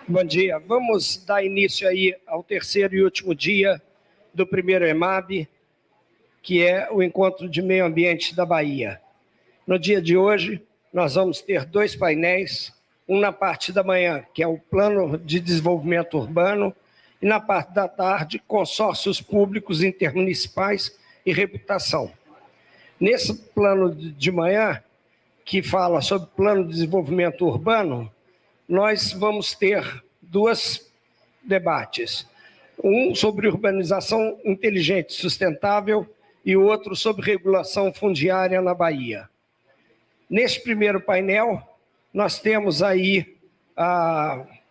Bom dia. Vamos dar início aí ao terceiro e último dia do primeiro EMAB, que é o Encontro de Meio Ambiente da Bahia. No dia de hoje, nós vamos ter dois painéis, um na parte da manhã, que é o Plano de Desenvolvimento Urbano, e na parte da tarde, consórcios públicos intermunicipais e reputação. Nesse plano de manhã, que fala sobre Plano de Desenvolvimento Urbano, nós vamos ter dois debates. Um sobre urbanização inteligente e sustentável e o outro sobre regulação fundiária na Bahia. Neste primeiro painel, nós temos aí,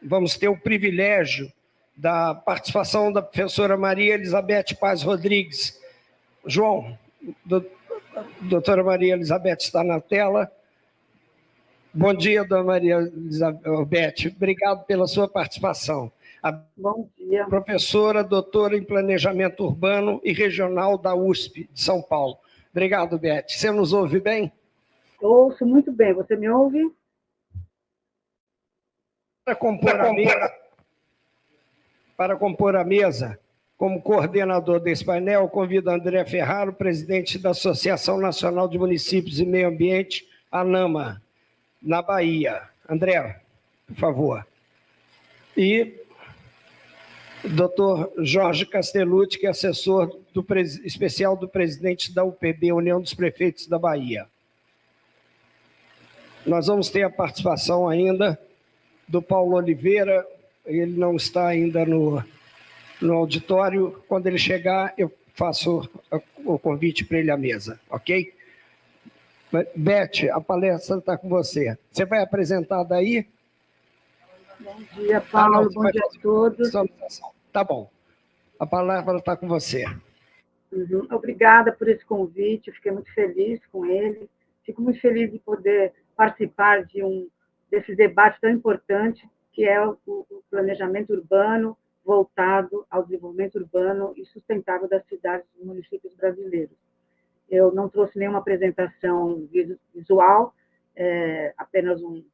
vamos ter o privilégio da participação da professora Maria Elizabeth Paz Rodrigues. João, doutora Maria Elizabeth está na tela. Bom dia, dona Maria Elizabeth. Obrigado pela sua participação. Bom dia. Professora, doutora em Planejamento Urbano e Regional da USP de São Paulo. Obrigado, Beth. Você nos ouve bem? Ouço muito bem. Você me ouve? Para compor a mesa, como coordenador desse painel, convido André Ferraro, presidente da Associação Nacional de Municípios e Meio Ambiente, ANAMA, na Bahia. André, por favor. E Dr. Jorge Castellucci, que é assessor especial do presidente da UPB, União dos Prefeitos da Bahia. Nós vamos ter a participação ainda do Paulo Oliveira, ele não está ainda no auditório. Quando ele chegar, eu faço o convite para ele à mesa, ok? Beth, a palestra está com você. Você vai apresentar daí? Bom dia, Paulo. Bom dia a todos. Tá bom. A palavra está com você. Obrigada por esse convite. Fiquei muito feliz com ele. Fico muito feliz de poder participar desse debate tão importante, que é o planejamento urbano voltado ao desenvolvimento urbano e sustentável das cidades e municípios brasileiros. Eu não trouxe nenhuma apresentação visual, apenas um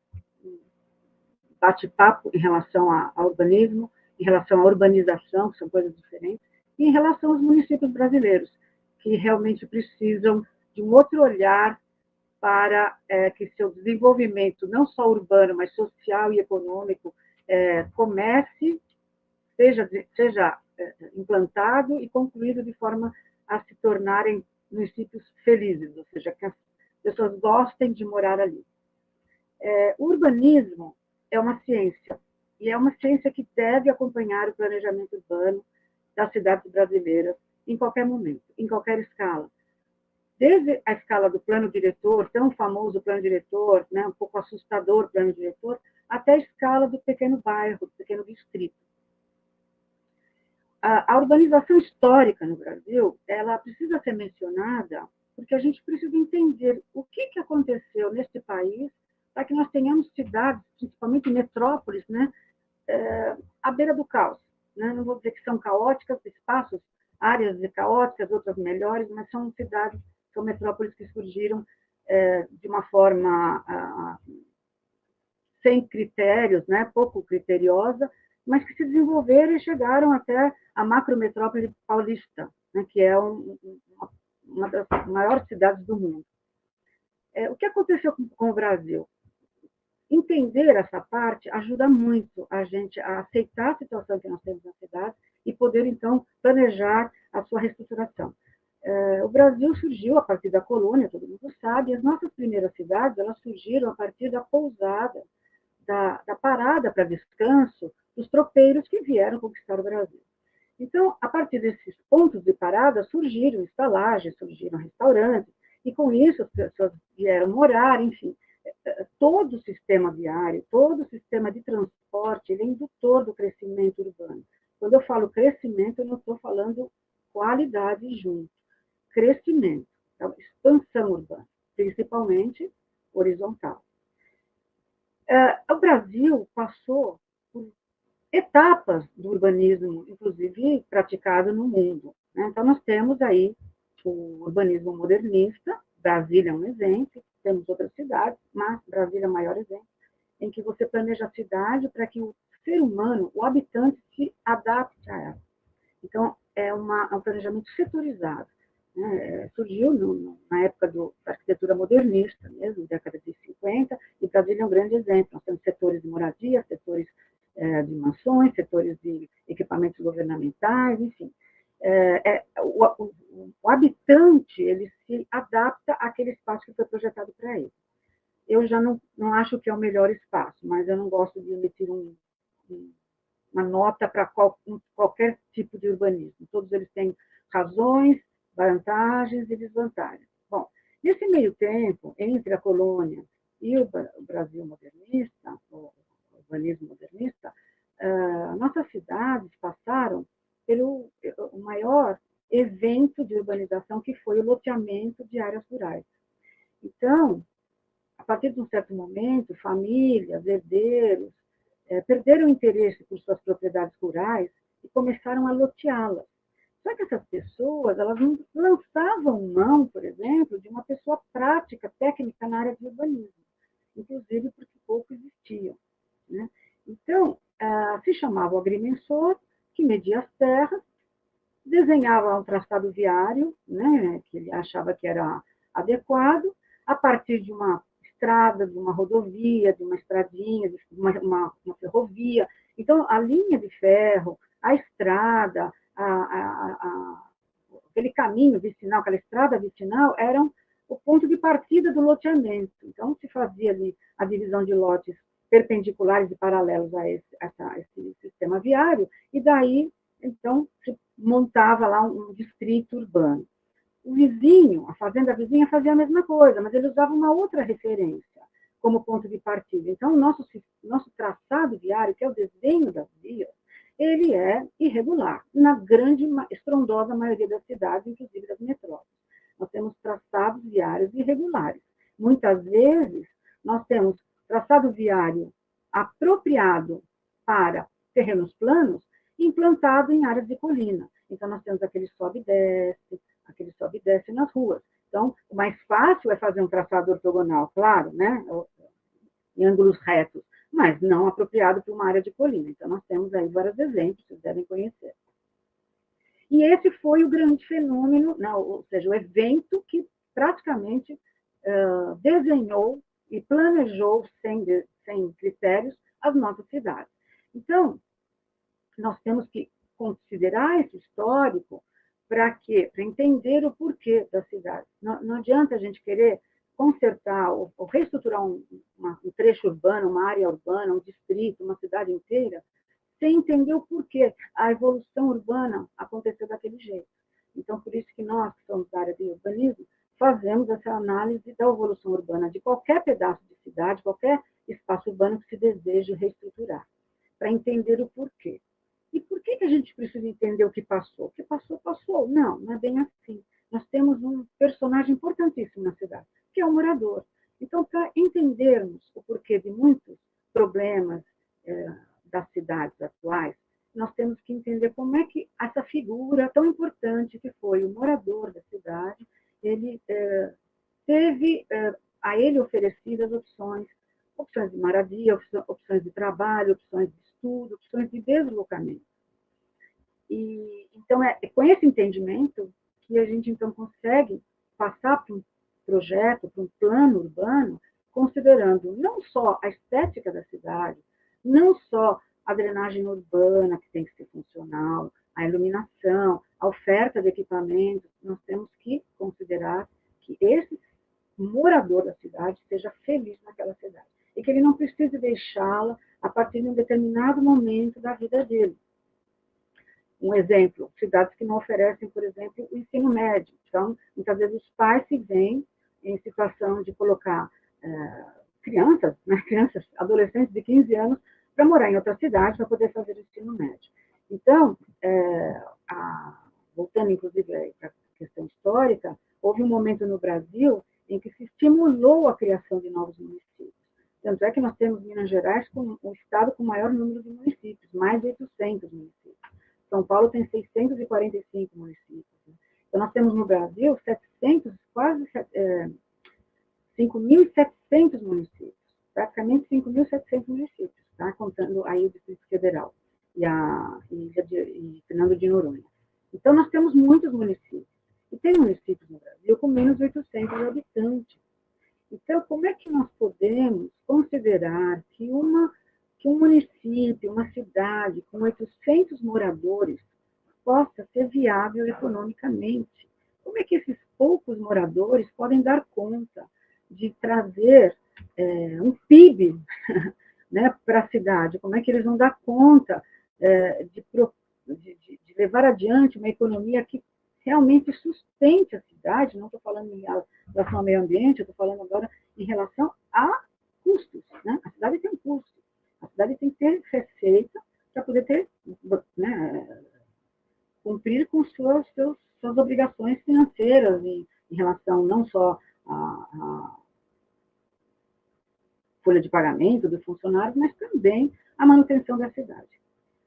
bate-papo em relação ao urbanismo, em relação à urbanização, que são coisas diferentes, e em relação aos municípios brasileiros, que realmente precisam de um outro olhar para que seu desenvolvimento, não só urbano, mas social e econômico, comece, seja implantado e concluído de forma a se tornarem municípios felizes, ou seja, que as pessoas gostem de morar ali. O urbanismo é uma ciência, e é uma ciência que deve acompanhar o planejamento urbano das cidades brasileiras em qualquer momento, em qualquer escala. Desde a escala do plano diretor, tão famoso plano diretor, né, um pouco assustador plano diretor, até a escala do pequeno bairro, do pequeno distrito. A urbanização histórica no Brasil, ela precisa ser mencionada porque a gente precisa entender o que aconteceu neste país para que nós tenhamos cidades, principalmente metrópoles, né, à beira do caos. Né? Não vou dizer que são caóticas, espaços, áreas caóticas, outras melhores, mas são cidades, são metrópoles que surgiram de uma forma sem critérios, né, pouco criteriosa, mas que se desenvolveram e chegaram até a macrometrópole paulista, né, que é uma das maiores cidades do mundo. O que aconteceu com o Brasil? Entender essa parte ajuda muito a gente a aceitar a situação que nós temos na cidade e poder, então, planejar a sua reestruturação. O Brasil surgiu a partir da colônia, todo mundo sabe, e as nossas primeiras cidades, elas surgiram a partir da pousada, da parada para descanso dos tropeiros que vieram conquistar o Brasil. Então, a partir desses pontos de parada, surgiram estalagens, surgiram restaurantes, e com isso as pessoas vieram morar, enfim. Todo o sistema viário, todo o sistema de transporte, ele é indutor do crescimento urbano. Quando eu falo crescimento, eu não estou falando qualidade junto. Crescimento, então, expansão urbana, principalmente horizontal. O Brasil passou por etapas do urbanismo, inclusive praticado no mundo. Né? Então, nós temos aí o urbanismo modernista, Brasília é um exemplo, temos outras cidades, mas Brasília é o maior exemplo, em que você planeja a cidade para que o ser humano, o habitante, se adapte a ela. Então, é um planejamento setorizado. Né? Surgiu na época da arquitetura modernista, mesmo, década de 50, e Brasília é um grande exemplo. Nós temos setores de moradia, setores de mansões, setores de equipamentos governamentais, enfim. O habitante, ele se adapta àquele espaço que foi projetado para ele. Eu já não acho que é o melhor espaço, mas eu não gosto de emitir uma nota para qualquer tipo de urbanismo. Todos eles têm razões, vantagens e desvantagens. Bom, nesse meio tempo, entre a colônia e o Brasil modernista, o urbanismo modernista, nossas cidades passaram pelo maior evento de urbanização, que foi o loteamento de áreas rurais. Então, a partir de um certo momento, famílias, herdeiros, perderam o interesse por suas propriedades rurais e começaram a loteá-las. Só que essas pessoas, elas não lançavam mão, por exemplo, de uma pessoa prática, técnica na área de urbanismo, inclusive porque pouco existiam. Né? Então, se chamava o agrimensor, que media as terras, desenhava um traçado viário, né, que ele achava que era adequado, a partir de uma estrada, de uma rodovia, de uma estradinha, de uma ferrovia. Então, a linha de ferro, a estrada, aquele caminho vicinal, aquela estrada vicinal, eram o ponto de partida do loteamento. Então, se fazia ali a divisão de lotes perpendiculares e paralelos a esse sistema viário, e daí, então, se montava lá um distrito urbano. O vizinho, a fazenda vizinha, fazia a mesma coisa, mas ele usava uma outra referência como ponto de partida. Então, o nosso traçado viário, que é o desenho das vias, ele é irregular, na grande, estrondosa maioria das cidades, inclusive das metrópoles. Nós temos traçados viários irregulares. Muitas vezes, nós temos traçado viário apropriado para terrenos planos, implantado em áreas de colina. Então, nós temos aquele sobe e desce nas ruas. Então, o mais fácil é fazer um traçado ortogonal, claro, né? Em ângulos retos, mas não apropriado para uma área de colina. Então, nós temos aí vários exemplos, vocês devem conhecer. E esse foi o grande fenômeno, ou seja, o evento que praticamente desenhou e planejou, sem critérios, as nossas cidades. Então, nós temos que considerar esse histórico para quê? Para entender o porquê da cidade. Não adianta a gente querer consertar ou reestruturar um trecho urbano, uma área urbana, um distrito, uma cidade inteira, sem entender o porquê a evolução urbana aconteceu daquele jeito. Então, por isso que nós, que somos da área de urbanismo, fazemos essa análise da evolução urbana de qualquer pedaço de cidade, qualquer espaço urbano que se deseje reestruturar, para entender o porquê. E por que a gente precisa entender o que passou? O que passou, passou. Não é bem assim. Nós temos um personagem importantíssimo na cidade, que é o morador. Então, para entendermos o porquê de muitos problemas das cidades atuais, nós temos que entender como é que essa figura tão importante que foi o morador da cidade, ele teve a ele oferecidas opções de moradia, opções de trabalho, opções de estudo, opções de deslocamento. E, então, é com esse entendimento que a gente, então, consegue passar para um projeto, para um plano urbano, considerando não só a estética da cidade, não só a drenagem urbana, que tem que ser funcional, a iluminação, a oferta de equipamentos, nós temos que considerar que esse morador da cidade seja feliz naquela cidade e que ele não precise deixá-la a partir de um determinado momento da vida dele. Um exemplo, cidades que não oferecem, por exemplo, o ensino médio. Então, muitas vezes os pais se veem em situação de colocar crianças, adolescentes de 15 anos, para morar em outra cidade para poder fazer o ensino médio. Então, voltando inclusive para a questão histórica, houve um momento no Brasil em que se estimulou a criação de novos municípios. Tanto é que nós temos Minas Gerais como o estado com o maior número de municípios, mais de 800 municípios. São Paulo tem 645 municípios. Então, nós temos no Brasil quase 5.700 municípios, praticamente 5.700 municípios. tá? Contando aí o Distrito Federal e Fernando de Noronha. Então, nós temos muitos municípios. E tem municípios no Brasil com menos de 800 habitantes. Então, como é que nós podemos considerar que um município, uma cidade com 800 moradores possa ser viável economicamente? Como é que esses poucos moradores podem dar conta de trazer um PIB né, para a cidade? Como é que eles vão dar conta de levar adiante uma economia que realmente sustente a cidade? Não estou falando em relação ao meio ambiente, eu estou falando agora em relação a custos. Né? A cidade tem um custo. A cidade tem que ter receita para poder ter, né, cumprir com suas obrigações financeiras em relação não só à folha de pagamento dos funcionários, mas também a manutenção da cidade.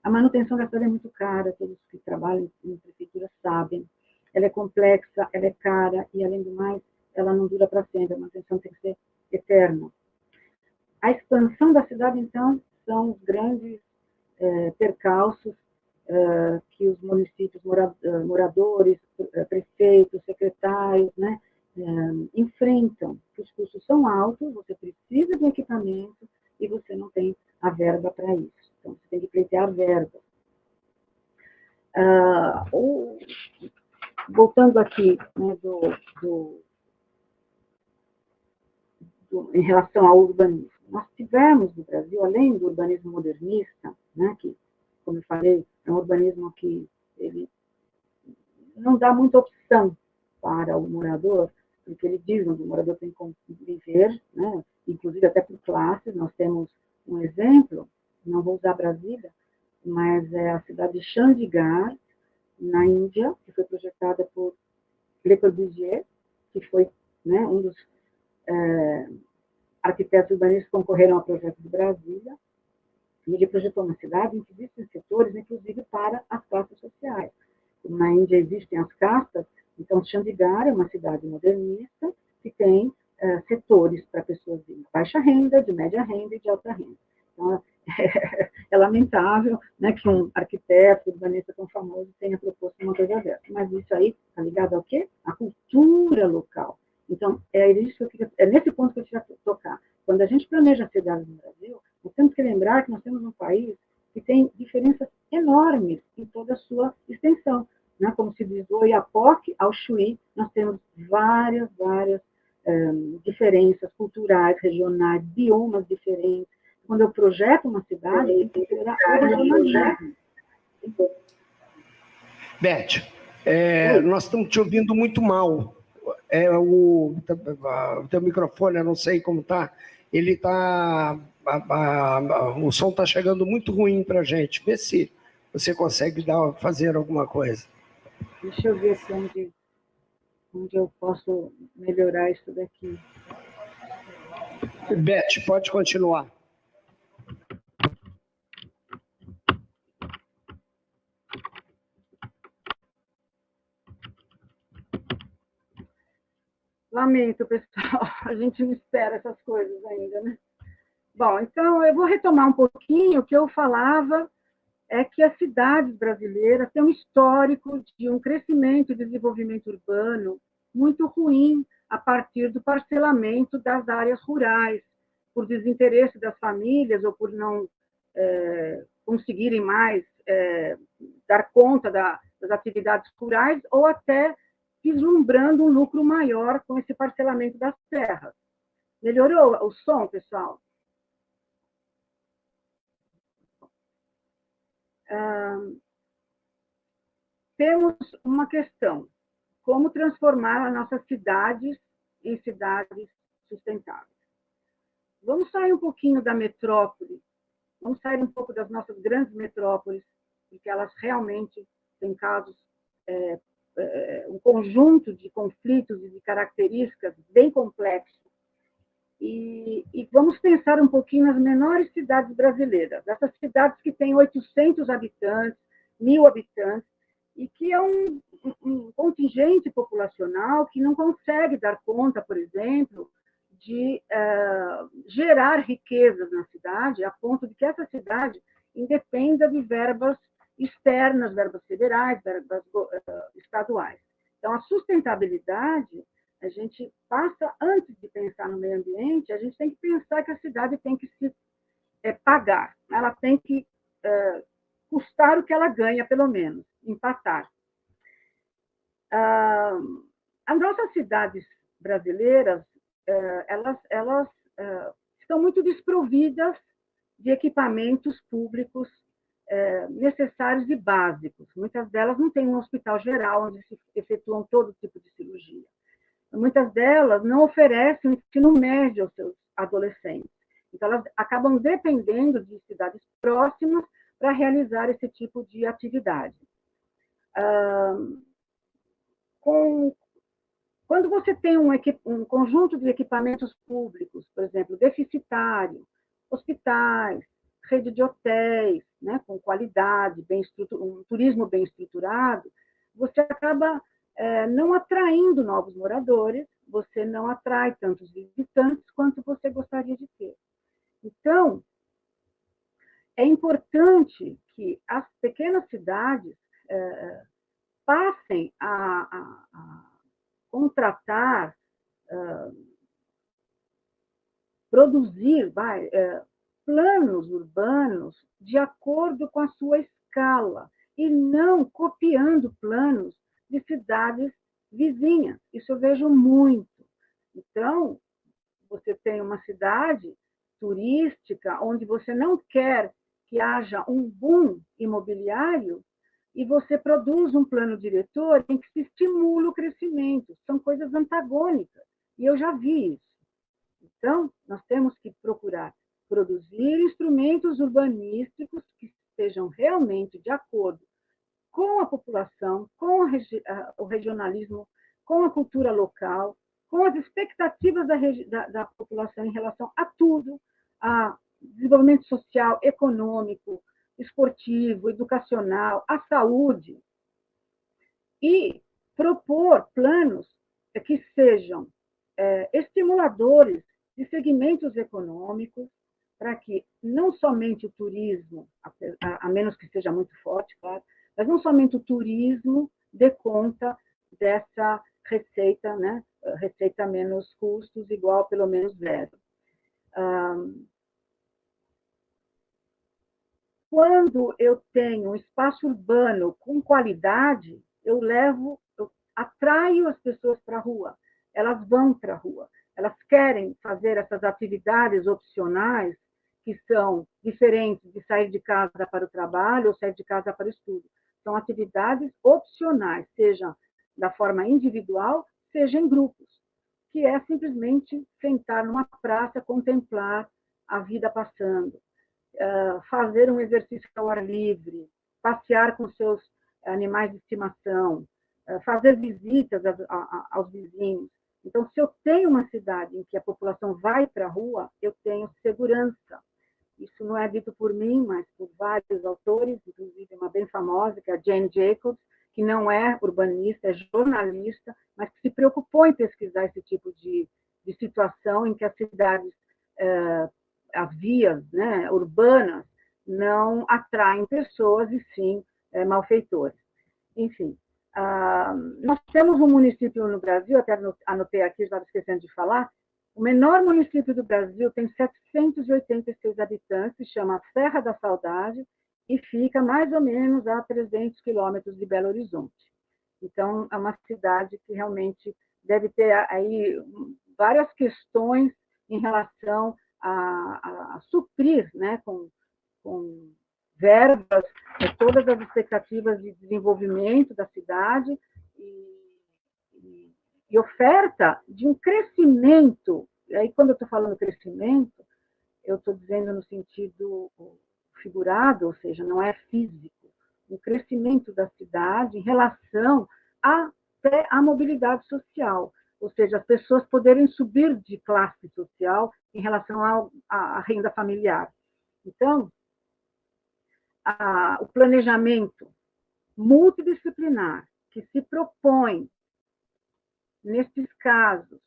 A manutenção da cidade é muito cara, todos que trabalham em prefeitura sabem. Ela é complexa, ela é cara e, além do mais, ela não dura para sempre. A manutenção tem que ser eterna. A expansão da cidade, então, são os grandes percalços que os municípios, moradores, prefeitos, secretários, né, enfrentam. Os custos são altos, você precisa de equipamento e você não tem a verba para isso. Então, você tem que pleitear verba. Voltando aqui, né, em relação ao urbanismo. Nós tivemos no Brasil, além do urbanismo modernista, né, que, como eu falei, é um urbanismo que ele não dá muita opção para o morador, porque ele diz que o morador tem que viver, né, inclusive até por classes. Nós temos um exemplo, não vou usar Brasília, mas é a cidade de Chandigarh, na Índia, que foi projetada por Le Corbusier, que foi, né, um dos arquitetos urbanistas que concorreram ao projeto de Brasília, e ele projetou uma cidade em que existem setores, inclusive para as classes sociais. Na Índia existem as castas, então Chandigarh é uma cidade modernista que tem setores para pessoas de baixa renda, de média renda e de alta renda. Então, é lamentável, né, que um arquiteto urbanista tão famoso tenha proposto uma coisa dessa. Mas isso aí está ligado ao quê? À cultura local. Então, é nesse ponto que eu queria tocar. Quando a gente planeja cidades no Brasil, nós temos que lembrar que nós temos um país que tem diferenças enormes em toda a sua extensão. Né? Como se diz do Oiapoque ao Chuí, nós temos várias diferenças culturais, regionais, biomas diferentes. Quando eu projeto uma cidade, tem que considerar o regionalismo. Beth, nós estamos te ouvindo muito mal. O teu microfone, eu não sei como está, ele está... o som está chegando muito ruim para a gente. Vê se você consegue fazer alguma coisa. Deixa eu ver aqui onde eu posso melhorar isso daqui. Beth, pode continuar. Lamento, pessoal, a gente não espera essas coisas ainda, né? Bom, então eu vou retomar um pouquinho o que eu falava, é que as cidades brasileiras têm um histórico de um crescimento e desenvolvimento urbano muito ruim a partir do parcelamento das áreas rurais, por desinteresse das famílias ou por não conseguirem mais dar conta das atividades rurais, ou até vislumbrando um lucro maior com esse parcelamento das terras. Melhorou o som, pessoal? Temos uma questão: como transformar as nossas cidades em cidades sustentáveis. Vamos sair um pouquinho da metrópole, vamos sair um pouco das nossas grandes metrópoles, porque elas realmente têm casos, um conjunto de conflitos e de características bem complexos. E vamos pensar um pouquinho nas menores cidades brasileiras, essas cidades que têm 800 habitantes, 1.000 habitantes, e que é um contingente populacional que não consegue dar conta, por exemplo, de gerar riquezas na cidade, a ponto de que essa cidade independa de verbas externas, verbas federais, verbas estaduais. Então, a sustentabilidade, a gente passa, antes de pensar no meio ambiente, a gente tem que pensar que a cidade tem que se pagar, ela tem que custar o que ela ganha, pelo menos, empatar. As nossas cidades brasileiras, elas estão muito desprovidas de equipamentos públicos necessários e básicos. Muitas delas não têm um hospital geral onde se efetuam todo tipo de cirurgia. Muitas delas não oferecem um ensino médio aos seus adolescentes. Então, elas acabam dependendo de cidades próximas para realizar esse tipo de atividade. Quando você tem um conjunto de equipamentos públicos, por exemplo, deficitário, hospitais, rede de hotéis, né, com qualidade, um turismo bem estruturado, você acaba não atraindo novos moradores, você não atrai tantos visitantes quanto você gostaria de ter. Então, é importante que as pequenas cidades passem a contratar, produzir planos urbanos de acordo com a sua escala, e não copiando planos de cidades vizinhas. Isso eu vejo muito. Então, você tem uma cidade turística onde você não quer que haja um boom imobiliário e você produz um plano diretor em que se estimula o crescimento. São coisas antagônicas, e eu já vi isso. Então, nós temos que procurar produzir instrumentos urbanísticos que estejam realmente de acordo com a população, com o regionalismo, com a cultura local, com as expectativas da população em relação a tudo, a desenvolvimento social, econômico, esportivo, educacional, a saúde, e propor planos que sejam estimuladores de segmentos econômicos, para que não somente o turismo, a menos que seja muito forte, claro, mas não somente o turismo dê conta dessa receita, né? Receita menos custos, igual pelo menos zero. Quando eu tenho um espaço urbano com qualidade, eu atraio as pessoas para a rua, elas vão para a rua, elas querem fazer essas atividades opcionais que são diferentes de sair de casa para o trabalho ou sair de casa para o estudo. São atividades opcionais, seja da forma individual, seja em grupos, que é simplesmente sentar numa praça, contemplar a vida passando, fazer um exercício ao ar livre, passear com seus animais de estimação, fazer visitas aos vizinhos. Então, se eu tenho uma cidade em que a população vai para a rua, eu tenho segurança. Isso não é dito por mim, mas por vários autores, inclusive uma bem famosa, que é a Jane Jacobs, que não é urbanista, é jornalista, mas que se preocupou em pesquisar esse tipo de situação em que as cidades, as vias, né, urbanas, não atraem pessoas, e sim malfeitores. Enfim, nós temos um município no Brasil, até anotei aqui, estava esquecendo de falar, o menor município do Brasil tem 786 habitantes, se chama Serra da Saudade, e fica mais ou menos a 300 quilômetros de Belo Horizonte. Então, é uma cidade que realmente deve ter aí várias questões em relação a suprir, né, com verbas, todas as expectativas de desenvolvimento da cidade e oferta de um crescimento. E aí, quando eu estou falando crescimento, eu estou dizendo no sentido figurado, ou seja, não é físico, o crescimento da cidade em relação até à mobilidade social, ou seja, as pessoas poderem subir de classe social em relação à renda familiar. Então, o planejamento multidisciplinar que se propõe, nesses casos,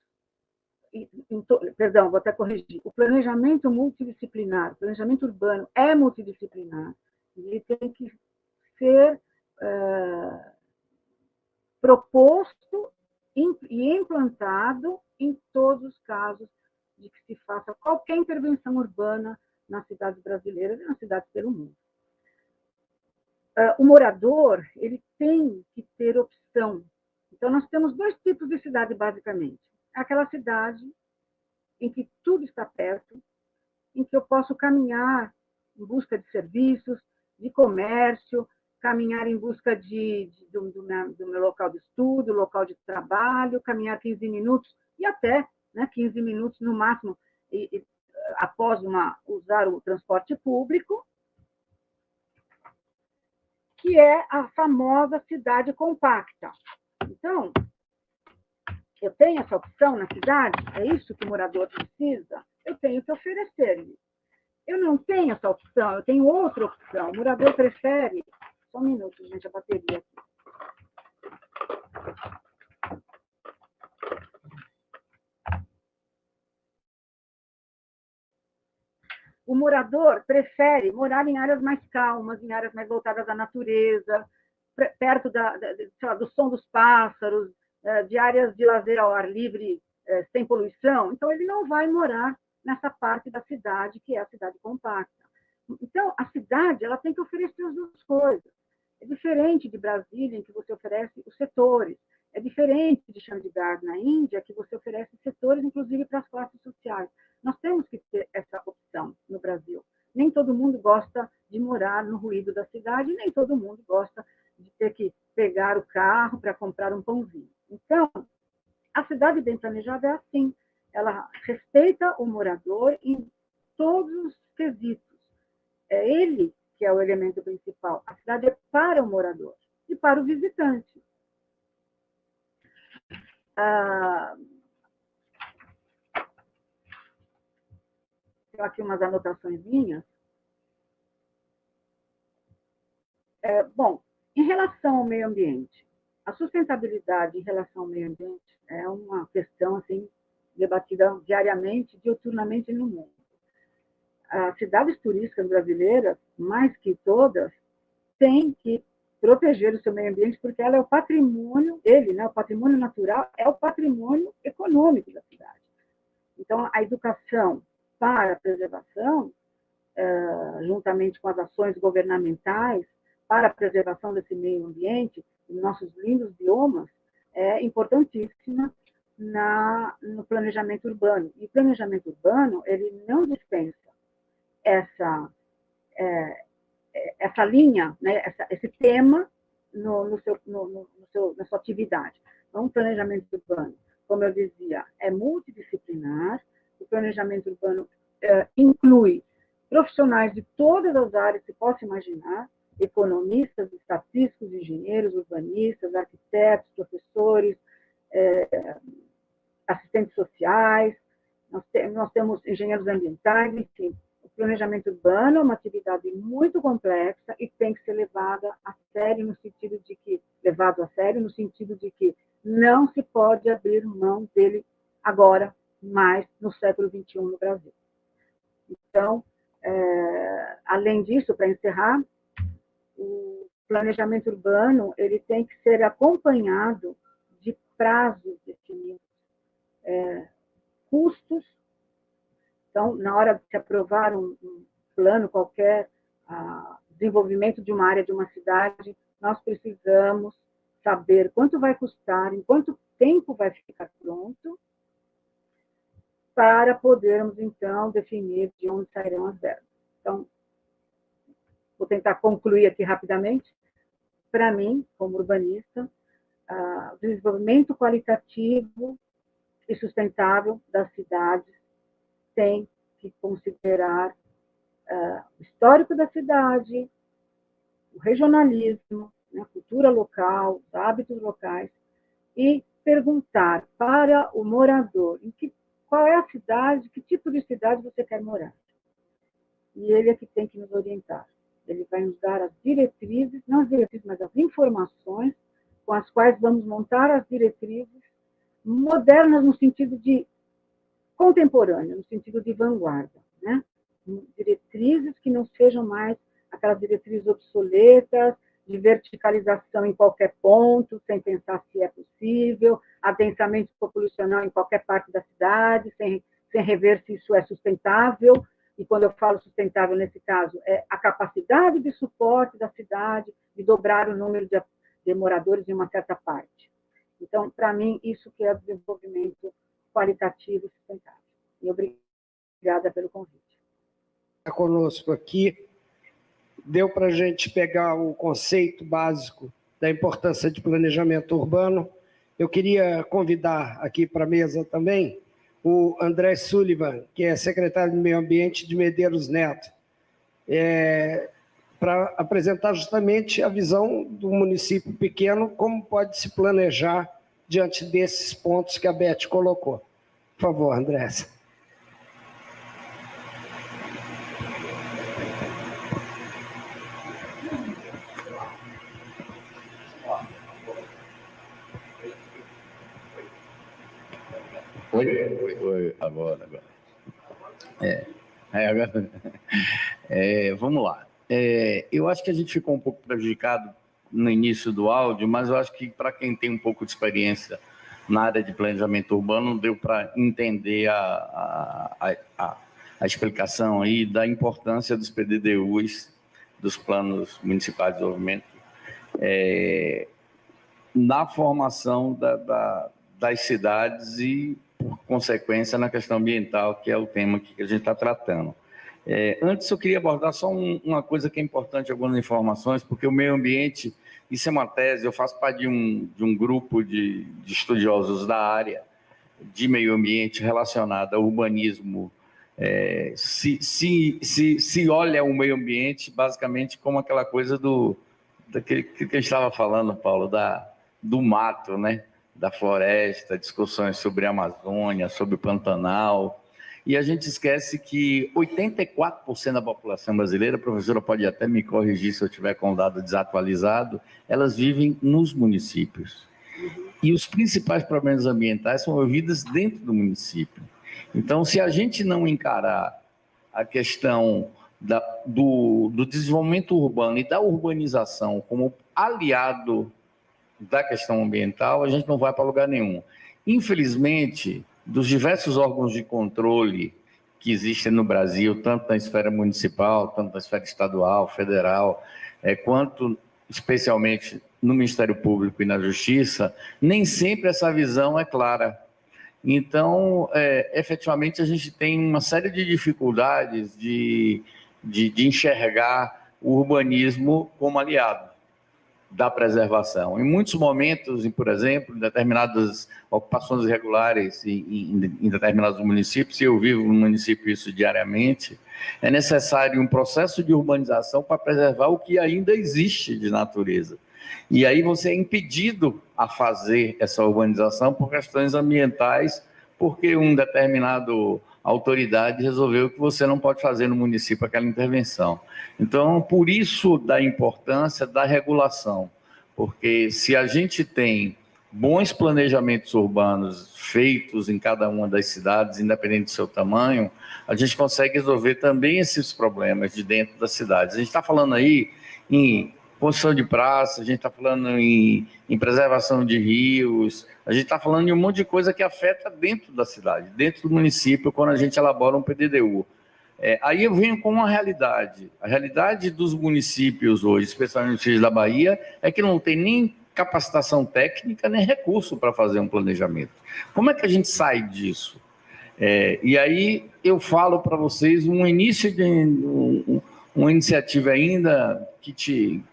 perdão, vou até corrigir, o planejamento multidisciplinar, o planejamento urbano é multidisciplinar, ele tem que ser proposto e implantado em todos os casos de que se faça qualquer intervenção urbana nas cidades brasileiras e nas cidades pelo mundo. O morador, ele tem que ter opção. Então, nós temos dois tipos de cidade, basicamente. Aquela cidade em que tudo está perto, em que eu posso caminhar em busca de serviços, de comércio, caminhar em busca do meu local de estudo, local de trabalho, caminhar 15 minutos, e até 15 minutos no máximo, após usar o transporte público, que é a famosa cidade compacta. Então, eu tenho essa opção na cidade, é isso que o morador precisa, eu tenho que oferecer-lhe. Eu não tenho essa opção, eu tenho outra opção. O morador prefere... Só um minuto, gente, a bateria aqui. O morador prefere morar em áreas mais calmas, em áreas mais voltadas à natureza, perto do som dos pássaros, de áreas de lazer ao ar livre, sem poluição. Então, ele não vai morar nessa parte da cidade, que é a cidade compacta. Então, a cidade ela tem que oferecer as duas coisas. É diferente de Brasília, em que você oferece os setores. É diferente de Chandigarh, na Índia, que você oferece setores, inclusive, para as classes sociais. Nós temos que ter essa opção no Brasil. Nem todo mundo gosta de morar no ruído da cidade, nem todo mundo gosta de ter que pegar o carro para comprar um pãozinho. Então, a cidade bem planejada é assim. Ela respeita o morador em todos os quesitos. É ele que é o elemento principal. A cidade é para o morador e para o visitante. Tenho aqui umas anotações minhas. Bom, em relação ao meio ambiente, a sustentabilidade em relação ao meio ambiente é uma questão assim, debatida diariamente, diuturnamente no mundo. As cidades turísticas brasileiras, mais que todas, têm que proteger o seu meio ambiente, porque ela é o patrimônio dele, né? O patrimônio natural é o patrimônio econômico da cidade. Então, a educação para a preservação, juntamente com as ações governamentais para a preservação desse meio ambiente, dos nossos lindos biomas, é importantíssima no planejamento urbano. E o planejamento urbano, ele não dispensa essa linha, né, esse tema na sua atividade. Então, o planejamento urbano, como eu dizia, é multidisciplinar. O planejamento urbano inclui profissionais de todas as áreas que possa imaginar, economistas, estatísticos, engenheiros, urbanistas, arquitetos, professores, assistentes sociais, nós temos engenheiros ambientais, enfim. O planejamento urbano é uma atividade muito complexa e tem que ser levado a sério no sentido de que não se pode abrir mão dele agora, mais no século XXI no Brasil. Então, além disso, para encerrar, o planejamento urbano ele tem que ser acompanhado de prazos definidos, custos. Então, na hora de se aprovar um plano qualquer, desenvolvimento de uma área de uma cidade, nós precisamos saber quanto vai custar, em quanto tempo vai ficar pronto, para podermos, então, definir de onde sairão as verbas. Então, vou tentar concluir aqui rapidamente. Para mim, como urbanista, o desenvolvimento qualitativo e sustentável das cidades tem que considerar o histórico da cidade, o regionalismo, a cultura local, os hábitos locais, e perguntar para o morador qual é a cidade, que tipo de cidade você quer morar. E ele é que tem que nos orientar. Ele vai nos dar as diretrizes, não as diretrizes, mas as informações com as quais vamos montar as diretrizes modernas no sentido de contemporânea, no sentido de vanguarda, né? Diretrizes que não sejam mais aquelas diretrizes obsoletas, de verticalização em qualquer ponto, sem pensar se é possível, adensamento populacional em qualquer parte da cidade, sem rever se isso é sustentável. E quando eu falo sustentável, nesse caso, é a capacidade de suporte da cidade, de dobrar o número de moradores em uma certa parte. Então, para mim, isso que é desenvolvimento qualitativo e sustentável. E obrigada pelo convite. Está conosco aqui. Deu para a gente pegar o conceito básico da importância de planejamento urbano. Eu queria convidar aqui para a mesa também o André Sullivan, que é secretário de Meio Ambiente de Medeiros Neto, para apresentar justamente a visão do município pequeno, como pode se planejar diante desses pontos que a Beth colocou. Por favor, André. Oi, agora. Vamos lá. Eu acho que a gente ficou um pouco prejudicado no início do áudio, mas eu acho que para quem tem um pouco de experiência na área de planejamento urbano, deu para entender a explicação aí da importância dos PDDUs, dos Planos Municipais de Desenvolvimento, na formação das cidades e, por consequência, na questão ambiental, que é o tema que a gente está tratando. Antes, eu queria abordar só uma coisa que é importante, algumas informações, porque o meio ambiente, isso é uma tese, eu faço parte de um grupo de estudiosos da área de meio ambiente relacionado ao urbanismo. Se olha o meio ambiente basicamente como aquela coisa daquele que a gente estava falando, Paulo, do mato, né? Da floresta, discussões sobre a Amazônia, sobre o Pantanal, e a gente esquece que 84% da população brasileira, a professora pode até me corrigir se eu estiver com o dado desatualizado, elas vivem nos municípios. E os principais problemas ambientais são ouvidos dentro do município. Então, se a gente não encarar a questão do desenvolvimento urbano e da urbanização como aliado da questão ambiental, a gente não vai para lugar nenhum. Infelizmente, dos diversos órgãos de controle que existem no Brasil, tanto na esfera municipal, tanto na esfera estadual, federal, quanto especialmente no Ministério Público e na Justiça, nem sempre essa visão é clara. Então, efetivamente, a gente tem uma série de dificuldades de enxergar o urbanismo como aliado da preservação. Em muitos momentos, por exemplo, em determinadas ocupações irregulares em determinados municípios, e eu vivo no município isso diariamente, é necessário um processo de urbanização para preservar o que ainda existe de natureza. E aí você é impedido a fazer essa urbanização por questões ambientais, porque um determinado autoridade resolveu que você não pode fazer no município aquela intervenção. Então, por isso da importância da regulação, porque se a gente tem bons planejamentos urbanos feitos em cada uma das cidades, independente do seu tamanho, a gente consegue resolver também esses problemas de dentro das cidades. A gente está falando aí em construção de praças, a gente está falando em preservação de rios, a gente está falando de um monte de coisa que afeta dentro da cidade, dentro do município, quando a gente elabora um PDDU. Aí eu venho com uma realidade. A realidade dos municípios hoje, especialmente os da Bahia, é que não tem nem capacitação técnica, nem recurso para fazer um planejamento. Como é que a gente sai disso? E aí eu falo para vocês um início de uma iniciativa ainda,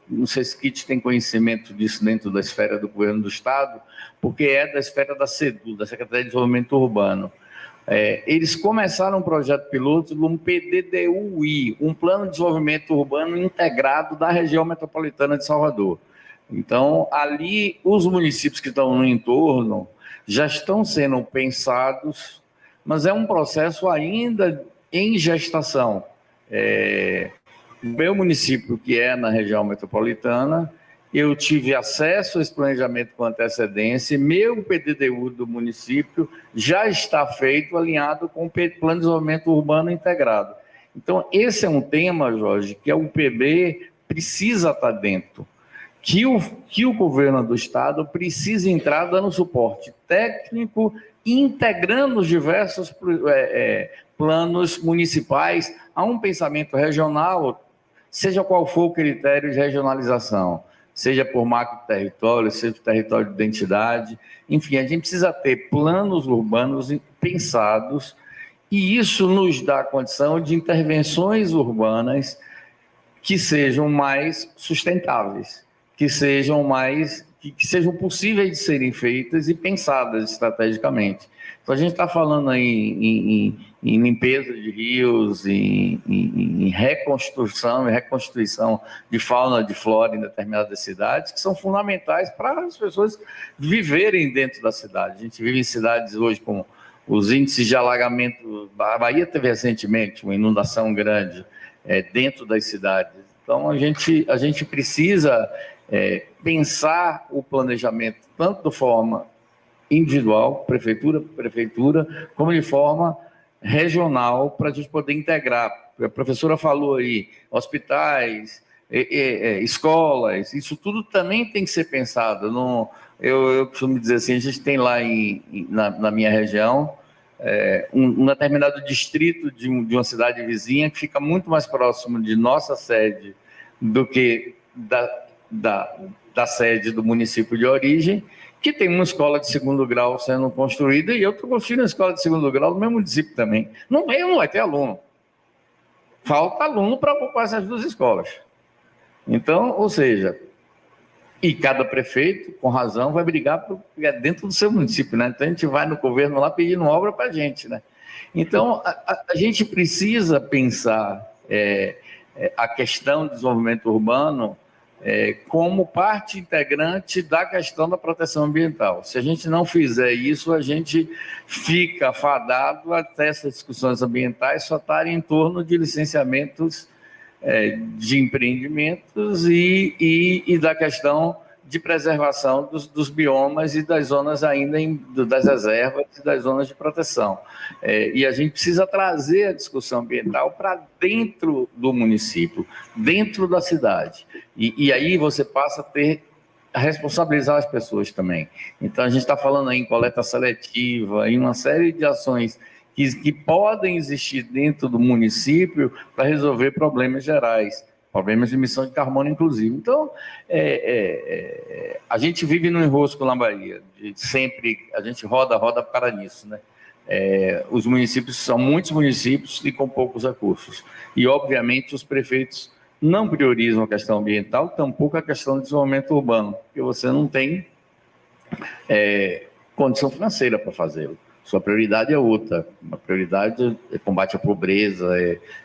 não sei se Kit tem conhecimento disso dentro da esfera do governo do Estado, porque é da esfera da SEDU, da Secretaria de Desenvolvimento Urbano. Eles começaram um projeto piloto de um PDDUI, um Plano de Desenvolvimento Urbano Integrado da região metropolitana de Salvador. Então, ali, os municípios que estão no entorno já estão sendo pensados, mas é um processo ainda em gestação. O meu município, que é na região metropolitana, eu tive acesso a esse planejamento com antecedência, meu PDDU do município já está feito, alinhado com o Plano de Desenvolvimento Urbano Integrado. Então, esse é um tema, Jorge, que a UPB precisa estar dentro, que o governo do Estado precisa entrar dando suporte técnico, integrando os diversos planos municipais a um pensamento regional, seja qual for o critério de regionalização, seja por macro-território, seja por território de identidade, enfim, a gente precisa ter planos urbanos pensados, e isso nos dá a condição de intervenções urbanas que sejam mais sustentáveis, que sejam possíveis de serem feitas e pensadas estrategicamente. Então, a gente está falando aí em limpeza de rios, em reconstrução e reconstituição de fauna e de flora em determinadas cidades, que são fundamentais para as pessoas viverem dentro da cidade. A gente vive em cidades hoje com os índices de alagamento. A Bahia teve recentemente uma inundação grande dentro das cidades. Então, a gente precisa pensar o planejamento tanto de forma individual, prefeitura, como de forma regional, para a gente poder integrar. A professora falou aí, hospitais, escolas, isso tudo também tem que ser pensado. Eu costumo dizer assim, a gente tem lá na minha região, um determinado distrito de uma cidade vizinha que fica muito mais próximo de nossa sede do que da sede do município de origem, que tem uma escola de segundo grau sendo construída, e eu estou construindo uma escola de segundo grau no meu município também. Não vai ter aluno. Falta aluno para ocupar essas duas escolas. Então, ou seja, e cada prefeito, com razão, vai brigar dentro do seu município, né? Então, a gente vai no governo lá pedindo obra para a gente, né? Então, a gente precisa pensar a questão do desenvolvimento urbano como parte integrante da questão da proteção ambiental. Se a gente não fizer isso, a gente fica fadado até essas discussões ambientais só estarem em torno de licenciamentos de empreendimentos e da questão de preservação dos biomas e das zonas ainda das reservas e das zonas de proteção. E a gente precisa trazer a discussão ambiental para dentro do município, dentro da cidade. E aí você passa a responsabilizar as pessoas também. Então, a gente está falando aí em coleta seletiva, em uma série de ações que podem existir dentro do município para resolver problemas gerais, problemas de emissão de carbono, inclusive. Então, a gente vive no enrosco na Bahia, sempre a gente roda para nisso, né? Os municípios são muitos municípios e com poucos recursos. E, obviamente, os prefeitos não priorizam a questão ambiental, tampouco a questão de desenvolvimento urbano, porque você não tem condição financeira para fazê-lo. Sua prioridade é outra. A prioridade é combate à pobreza,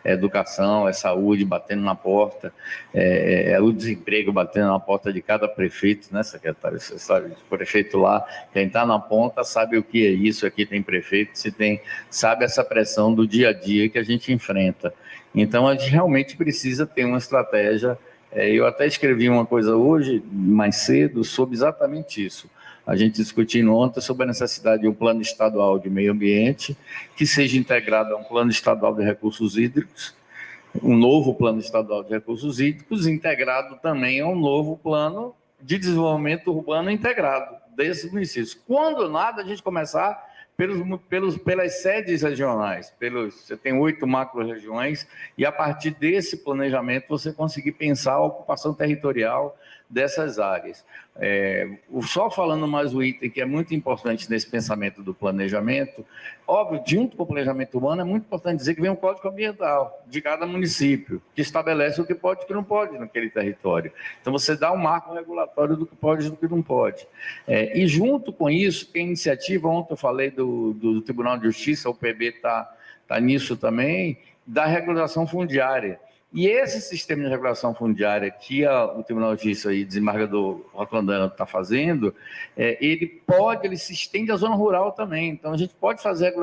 é educação, é saúde batendo na porta, é o desemprego batendo na porta de cada prefeito, né, secretário? Você sabe, o prefeito lá, quem está na ponta sabe o que é isso, aqui tem prefeito, sabe essa pressão do dia a dia que a gente enfrenta. Então, a gente realmente precisa ter uma estratégia. Eu até escrevi uma coisa hoje, mais cedo, sobre exatamente isso. A gente discutindo ontem sobre a necessidade de um plano estadual de meio ambiente que seja integrado a um plano estadual de recursos hídricos, um novo plano estadual de recursos hídricos, integrado também a um novo plano de desenvolvimento urbano integrado desses municípios. Quando nada, a gente começar pelas sedes regionais, você tem 8 macro-regiões, e a partir desse planejamento você conseguir pensar a ocupação territorial dessas áreas. Só falando mais o item que é muito importante nesse pensamento do planejamento, óbvio, junto com o planejamento urbano, é muito importante dizer que vem um código ambiental de cada município, que estabelece o que pode e o que não pode naquele território. Então, você dá um marco regulatório do que pode e do que não pode. E junto com isso, tem iniciativa, ontem eu falei do Tribunal de Justiça, o PB está nisso também, da regulação fundiária. E esse sistema de regulação fundiária que o Tribunal de Justiça e o desembargador Rotondano está fazendo, ele se estende à zona rural também. Então, a gente pode fazer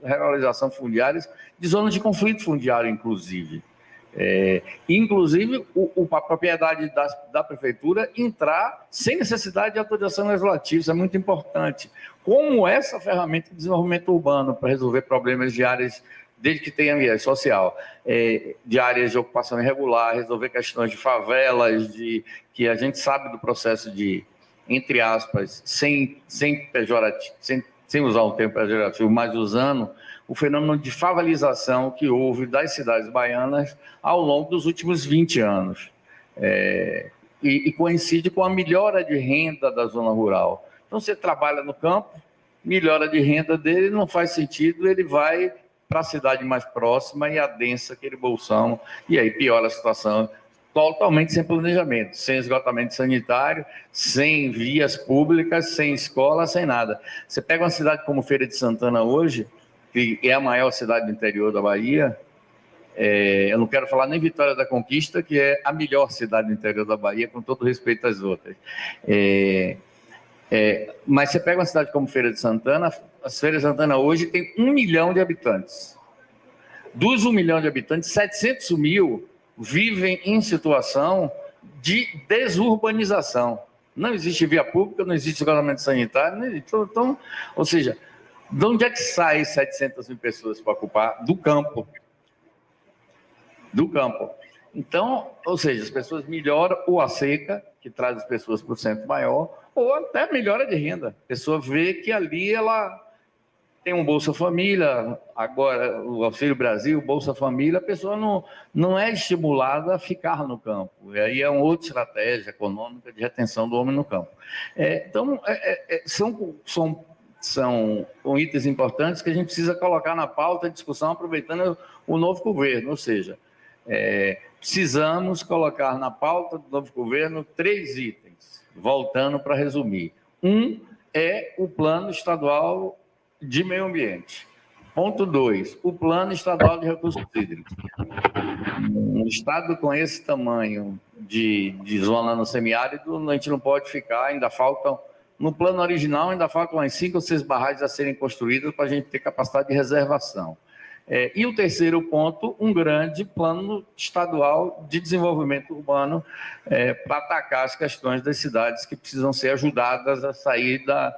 regularização fundiárias de zonas de conflito fundiário, inclusive. Inclusive, a propriedade da prefeitura entrar sem necessidade de autorização legislativa, isso é muito importante. Como essa ferramenta de desenvolvimento urbano para resolver problemas de áreas, desde que tenha viés social, de áreas de ocupação irregular, resolver questões de favelas, que a gente sabe do processo de, entre aspas, sem usar um termo pejorativo, mas usando o fenômeno de favelização que houve das cidades baianas ao longo dos últimos 20 anos. E coincide com a melhora de renda da zona rural. Então, você trabalha no campo, melhora de renda dele, não faz sentido, ele vai para a cidade mais próxima e adensa aquele bolsão, e aí piora a situação, totalmente sem planejamento, sem esgotamento sanitário, sem vias públicas, sem escola, sem nada. Você pega uma cidade como Feira de Santana hoje, que é a maior cidade do interior da Bahia, eu não quero falar nem Vitória da Conquista, que é a melhor cidade do interior da Bahia, com todo respeito às outras. Mas você pega uma cidade como Feira de Santana, a Feira de Santana hoje tem 1 milhão de habitantes. Dos 1 milhão de habitantes, 700 mil vivem em situação de desurbanização. Não existe via pública, não existe esgotamento sanitário, não existe. Então, ou seja, de onde é que sai 700 mil pessoas para ocupar? Do campo. Do campo. Então, ou seja, as pessoas melhoram ou a seca, que traz as pessoas para o centro maior, ou até melhora de renda. A pessoa vê que ali ela tem um Bolsa Família, agora o Auxílio Brasil, Bolsa Família, a pessoa não é estimulada a ficar no campo. E aí é uma outra estratégia econômica de retenção do homem no campo. Então, são itens importantes que a gente precisa colocar na pauta de discussão, aproveitando o novo governo, ou seja, precisamos colocar na pauta do novo governo 3 itens, voltando para resumir. Um é o Plano Estadual de Meio Ambiente. Ponto 2, o Plano Estadual de Recursos Hídricos. Um estado com esse tamanho de zona no semiárido, a gente não pode ficar, ainda faltam, no plano original, ainda faltam umas 5 ou 6 barragens a serem construídas para a gente ter capacidade de reservação. E o terceiro ponto, um grande plano estadual de desenvolvimento urbano para atacar as questões das cidades que precisam ser ajudadas a sair da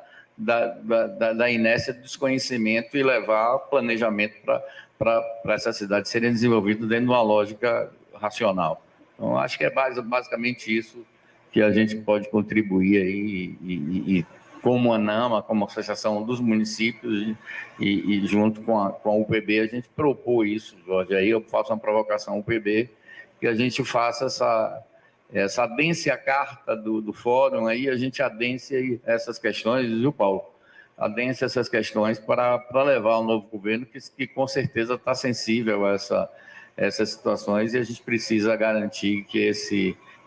inércia do desconhecimento e levar planejamento para essas cidades serem desenvolvidas dentro de uma lógica racional. Então, acho que é basicamente isso que a gente pode contribuir aí, e como ANAMA, como Associação dos Municípios, e junto com a UPB, a gente propôs isso, Jorge. Aí eu faço uma provocação à UPB, que a gente faça essa adência à carta do fórum, aí a gente adense essas questões, viu, Paulo? Adense essas questões para levar um novo governo que com certeza está sensível a essas situações, e a gente precisa garantir que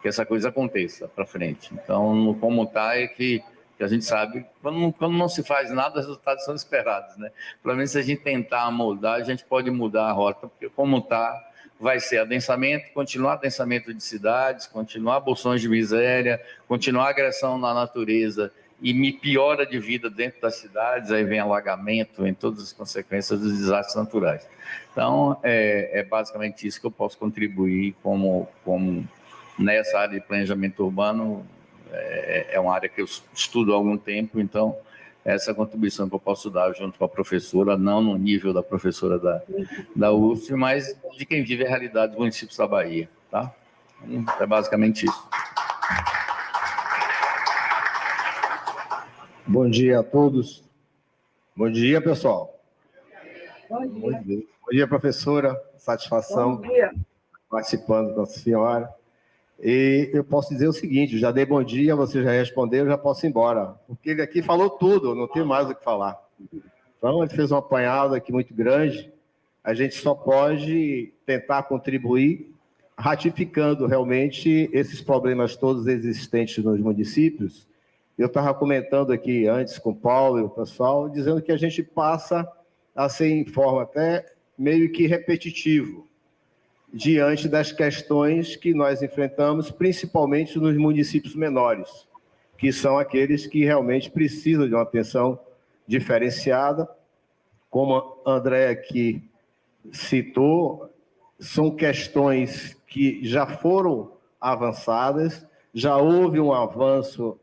essa coisa aconteça para frente. Então, como está, é que a gente sabe, quando não se faz nada, os resultados são esperados, né? Pelo menos se a gente tentar moldar, a gente pode mudar a rota, porque como está, vai ser adensamento, continuar adensamento de cidades, continuar bolsões de miséria, continuar agressão na natureza e piora de vida dentro das cidades, aí vem alagamento, vem todas as consequências dos desastres naturais. Então, é basicamente isso que eu posso contribuir como nessa área de planejamento urbano. É uma área que eu estudo há algum tempo, então essa contribuição que eu posso dar junto com a professora, não no nível da professora da UFS, mas de quem vive a realidade dos municípios da Bahia, tá? É basicamente isso. Bom dia a todos. Bom dia, pessoal. Bom dia. Bom dia, professora. Satisfação. Bom dia. Participando com a senhora. E eu posso dizer o seguinte, já dei bom dia, você já respondeu, já posso ir embora. Porque ele aqui falou tudo, não tem mais o que falar. Então, ele fez um apanhado aqui muito grande. A gente só pode tentar contribuir ratificando realmente esses problemas todos existentes nos municípios. Eu estava comentando aqui antes com o Paulo e o pessoal, dizendo que a gente passa a ser, em forma até meio que repetitivo, diante das questões que nós enfrentamos, principalmente nos municípios menores, que são aqueles que realmente precisam de uma atenção diferenciada. Como a André aqui citou, são questões que já foram avançadas, já houve um avanço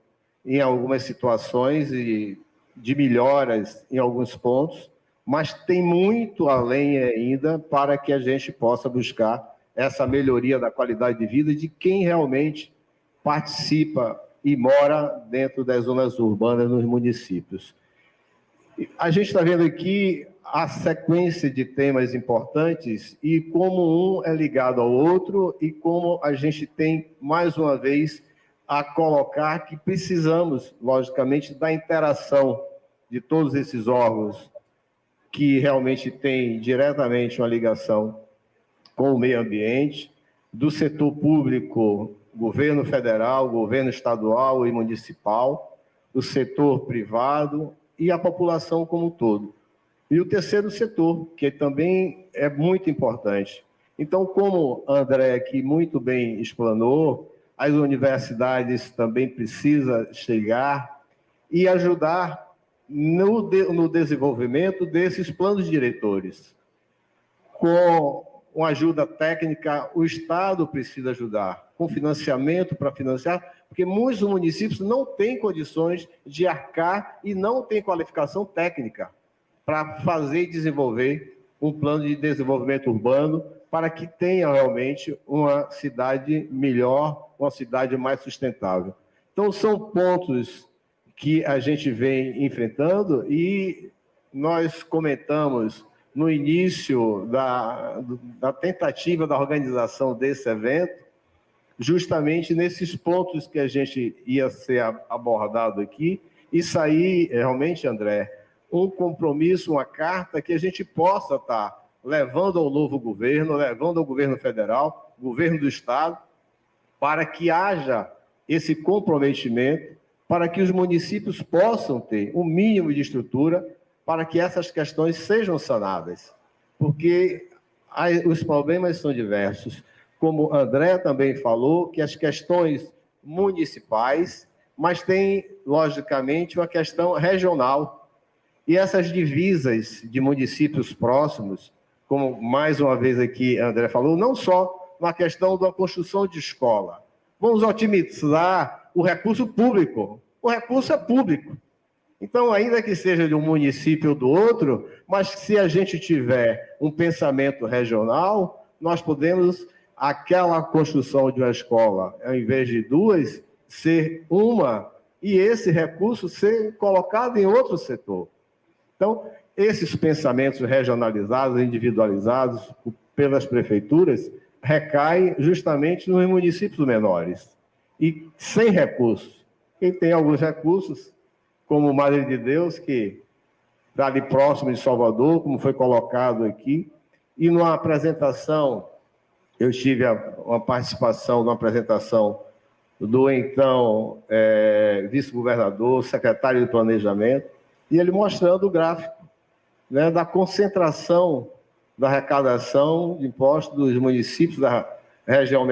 em algumas situações e de melhoras em alguns pontos, mas tem muito além ainda para que a gente possa buscar essa melhoria da qualidade de vida de quem realmente participa e mora dentro das zonas urbanas nos municípios. A gente está vendo aqui a sequência de temas importantes e como um é ligado ao outro e como a gente tem, mais uma vez, a colocar que precisamos, logicamente, da interação de todos esses órgãos que realmente têm diretamente uma ligação com o meio ambiente, do setor público, governo federal, governo estadual e municipal, do setor privado e a população como um todo. E o terceiro setor, que também é muito importante. Então, como André aqui muito bem explanou, as universidades também precisam chegar e ajudar no desenvolvimento desses planos diretores. Com uma ajuda técnica, o Estado precisa ajudar, com financiamento para financiar, porque muitos municípios não têm condições de arcar e não têm qualificação técnica para fazer e desenvolver um plano de desenvolvimento urbano para que tenha realmente uma cidade melhor, uma cidade mais sustentável. Então, são pontos que a gente vem enfrentando e nós comentamos no início da tentativa da organização desse evento, justamente nesses pontos que a gente ia ser abordado aqui, e sair realmente, André, um compromisso, uma carta que a gente possa estar levando ao novo governo, levando ao governo federal, governo do Estado, para que haja esse comprometimento, para que os municípios possam ter um mínimo de estrutura para que essas questões sejam sanadas. Porque os problemas são diversos. Como André também falou, que as questões municipais, mas tem, logicamente, uma questão regional. E essas divisas de municípios próximos, como mais uma vez aqui André falou, não só na questão da construção de escola. Vamos otimizar o recurso público. O recurso é público. Então, ainda que seja de um município ou do outro, mas se a gente tiver um pensamento regional, nós podemos, aquela construção de uma escola, ao invés de duas, ser uma, e esse recurso ser colocado em outro setor. Então, esses pensamentos regionalizados, individualizados pelas prefeituras, recaem justamente nos municípios menores e sem recursos. Quem tem alguns recursos, como Madre de Deus, que está ali próximo de Salvador, como foi colocado aqui, e numa apresentação, eu tive uma participação numa apresentação do então vice-governador, secretário de Planejamento, e ele mostrando o gráfico, né, da concentração da arrecadação de impostos dos municípios da região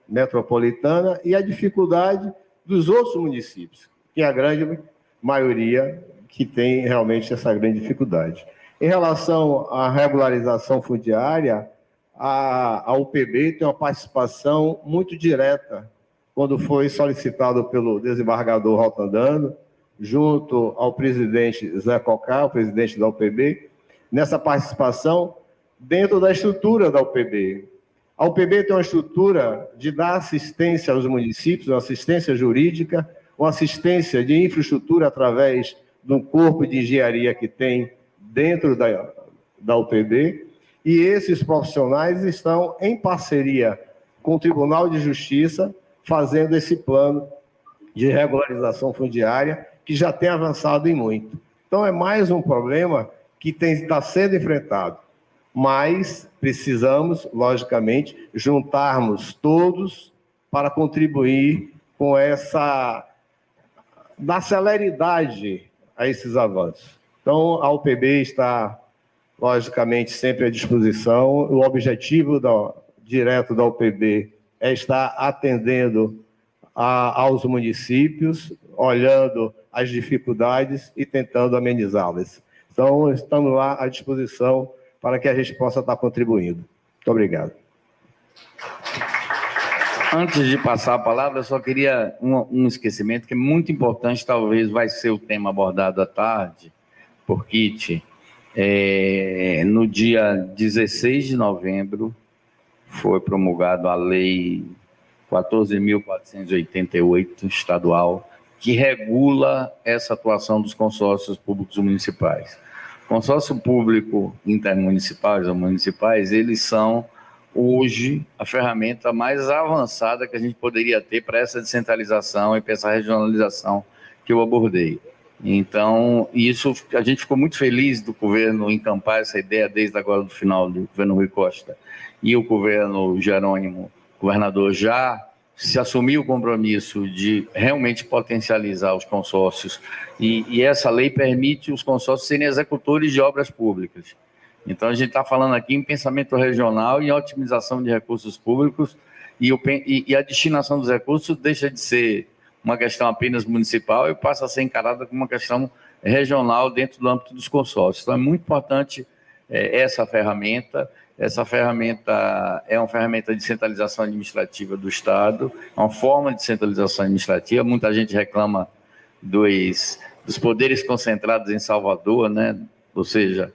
metropolitana e a dificuldade dos outros municípios, que é a grande maioria que tem realmente essa grande dificuldade. Em relação à regularização fundiária, a UPB tem uma participação muito direta, quando foi solicitado pelo desembargador Rotandano, junto ao presidente Zé Cocá, o presidente da UPB, nessa participação dentro da estrutura da UPB. A UPB tem uma estrutura de dar assistência aos municípios, uma assistência jurídica, uma assistência de infraestrutura através de um corpo de engenharia que tem dentro da UPB, e esses profissionais estão em parceria com o Tribunal de Justiça, fazendo esse plano de regularização fundiária, que já tem avançado em muito. Então, é mais um problema que está sendo enfrentado, mas precisamos, logicamente, juntarmos todos para contribuir com dar celeridade a esses avanços. Então, a UPB está, logicamente, sempre à disposição. O objetivo direto da UPB é estar atendendo aos municípios, olhando as dificuldades e tentando amenizá-las. Então, estamos lá à disposição para que a gente possa estar contribuindo. Muito obrigado. Antes de passar a palavra, eu só queria um esquecimento que é muito importante, talvez vai ser o tema abordado à tarde, por Kit. No dia 16 de novembro, foi promulgada a Lei 14.488, estadual, que regula essa atuação dos consórcios públicos municipais. Consórcio público intermunicipais ou municipais, eles são, hoje, a ferramenta mais avançada que a gente poderia ter para essa descentralização e para essa regionalização que eu abordei. Então, isso, a gente ficou muito feliz do governo encampar essa ideia desde agora do final do governo Rui Costa, e o governo Jerônimo, governador, já se assumiu o compromisso de realmente potencializar os consórcios, e essa lei permite os consórcios serem executores de obras públicas. Então, a gente está falando aqui em pensamento regional e otimização de recursos públicos, e a destinação dos recursos deixa de ser uma questão apenas municipal e passa a ser encarada como uma questão regional dentro do âmbito dos consórcios. Então, é muito importante essa ferramenta. Essa ferramenta é uma ferramenta de centralização administrativa do Estado, é uma forma de centralização administrativa. Muita gente reclama dos poderes concentrados em Salvador, né? Ou seja,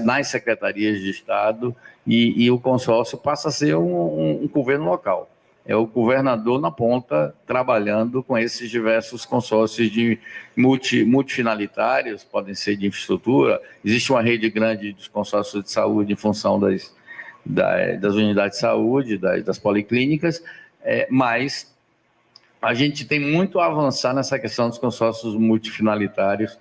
nas secretarias de Estado, e o consórcio passa a ser um governo local. É o governador na ponta, trabalhando com esses diversos consórcios de multifinalitários, podem ser de infraestrutura. Existe uma rede grande dos consórcios de saúde em função das unidades de saúde, das policlínicas, mas a gente tem muito a avançar nessa questão dos consórcios multifinalitários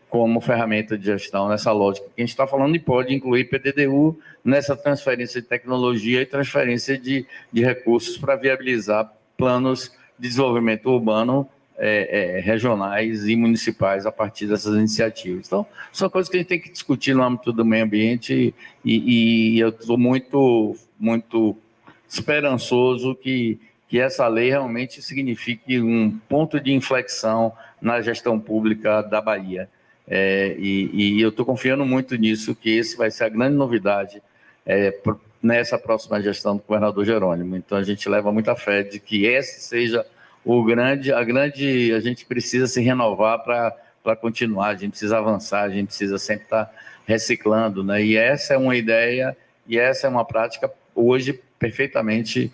como ferramenta de gestão, nessa lógica que a gente está falando, e pode incluir PDDU nessa transferência de tecnologia e transferência de recursos para viabilizar planos de desenvolvimento urbano regionais e municipais a partir dessas iniciativas. Então, são coisas que a gente tem que discutir no âmbito do meio ambiente, e eu estou muito, muito esperançoso que essa lei realmente signifique um ponto de inflexão na gestão pública da Bahia. E eu estou confiando muito nisso, que esse vai ser a grande novidade nessa próxima gestão do governador Jerônimo. Então, a gente leva muita fé de que esse seja a gente precisa se renovar para continuar, a gente precisa avançar, a gente precisa sempre estar reciclando, né? E essa é uma ideia, e essa é uma prática hoje perfeitamente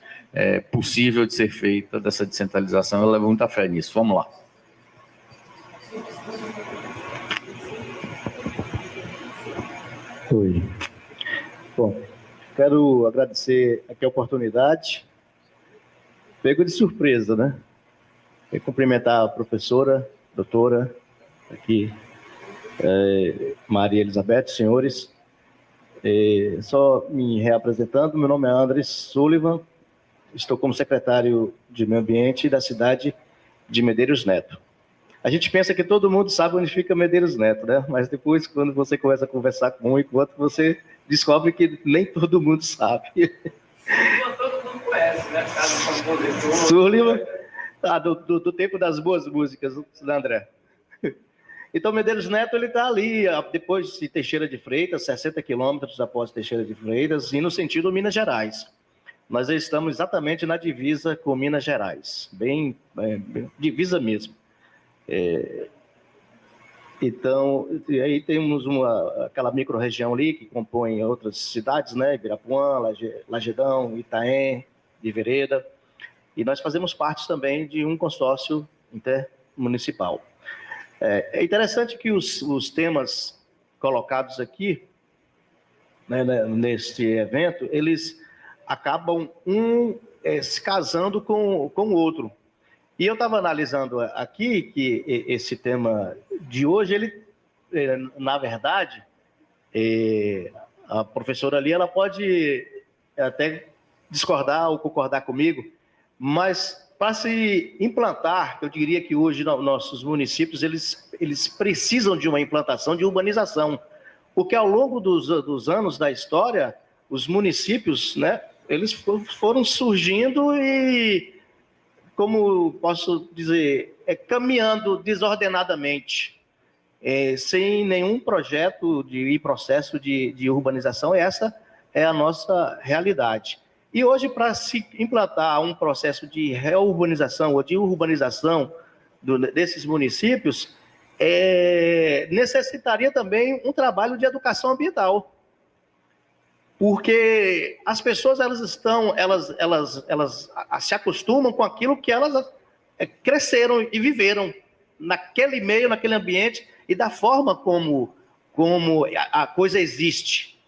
possível de ser feita, dessa descentralização. Eu levo muita fé nisso. Vamos lá. Oi. Bom, quero agradecer aqui a oportunidade. Pego de surpresa, né? E cumprimentar a professora, doutora, aqui, Maria Elizabeth, senhores. Só me reapresentando, meu nome é Andres Sullivan, estou como secretário de Meio Ambiente da cidade de Medeiros Neto. A gente pensa que todo mundo sabe onde fica Medeiros Neto, né? Mas depois, quando você começa a conversar com um e com outro, você descobre que nem todo mundo sabe. Todo mundo conhece, né? Sullivan, do tempo das boas músicas, né, André? Então, Medeiros Neto, ele está ali, depois de Teixeira de Freitas, 60 quilômetros após Teixeira de Freitas, e no sentido Minas Gerais. Nós estamos exatamente na divisa com Minas Gerais, bem divisa mesmo. Então, aí temos aquela micro-região ali que compõe outras cidades, né? Ibirapuã, Lagedão, Itaém, de Vereda, e nós fazemos parte também de um consórcio intermunicipal. É interessante que os temas colocados aqui, né, neste evento, eles acabam se casando com o outro. E eu estava analisando aqui que esse tema de hoje, ele, na verdade, a professora ali, ela pode até discordar ou concordar comigo, mas para se implantar, eu diria que hoje nossos municípios, eles precisam de uma implantação de urbanização, porque ao longo dos anos da história, os municípios, né, eles foram surgindo e, como posso dizer, caminhando desordenadamente, sem nenhum projeto e processo de urbanização. Essa é a nossa realidade. E hoje, para se implantar um processo de reurbanização ou de urbanização desses municípios, necessitaria também um trabalho de educação ambiental. Porque as pessoas elas se acostumam com aquilo que elas cresceram e viveram naquele meio, naquele ambiente e da forma como a coisa existe.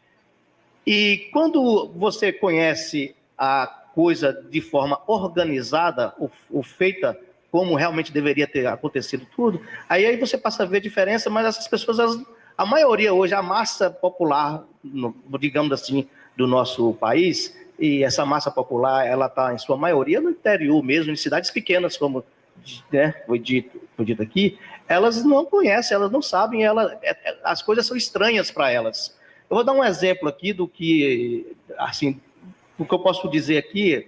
E quando você conhece a coisa de forma organizada, ou feita como realmente deveria ter acontecido tudo, aí você passa a ver a diferença, mas essas pessoas, a maioria hoje, a massa popular, digamos assim, do nosso país, e essa massa popular, ela está em sua maioria no interior mesmo, em cidades pequenas, como, né, foi dito aqui, elas não conhecem, elas não sabem, as coisas são estranhas para elas. Eu vou dar um exemplo aqui do que, assim, o que eu posso dizer aqui.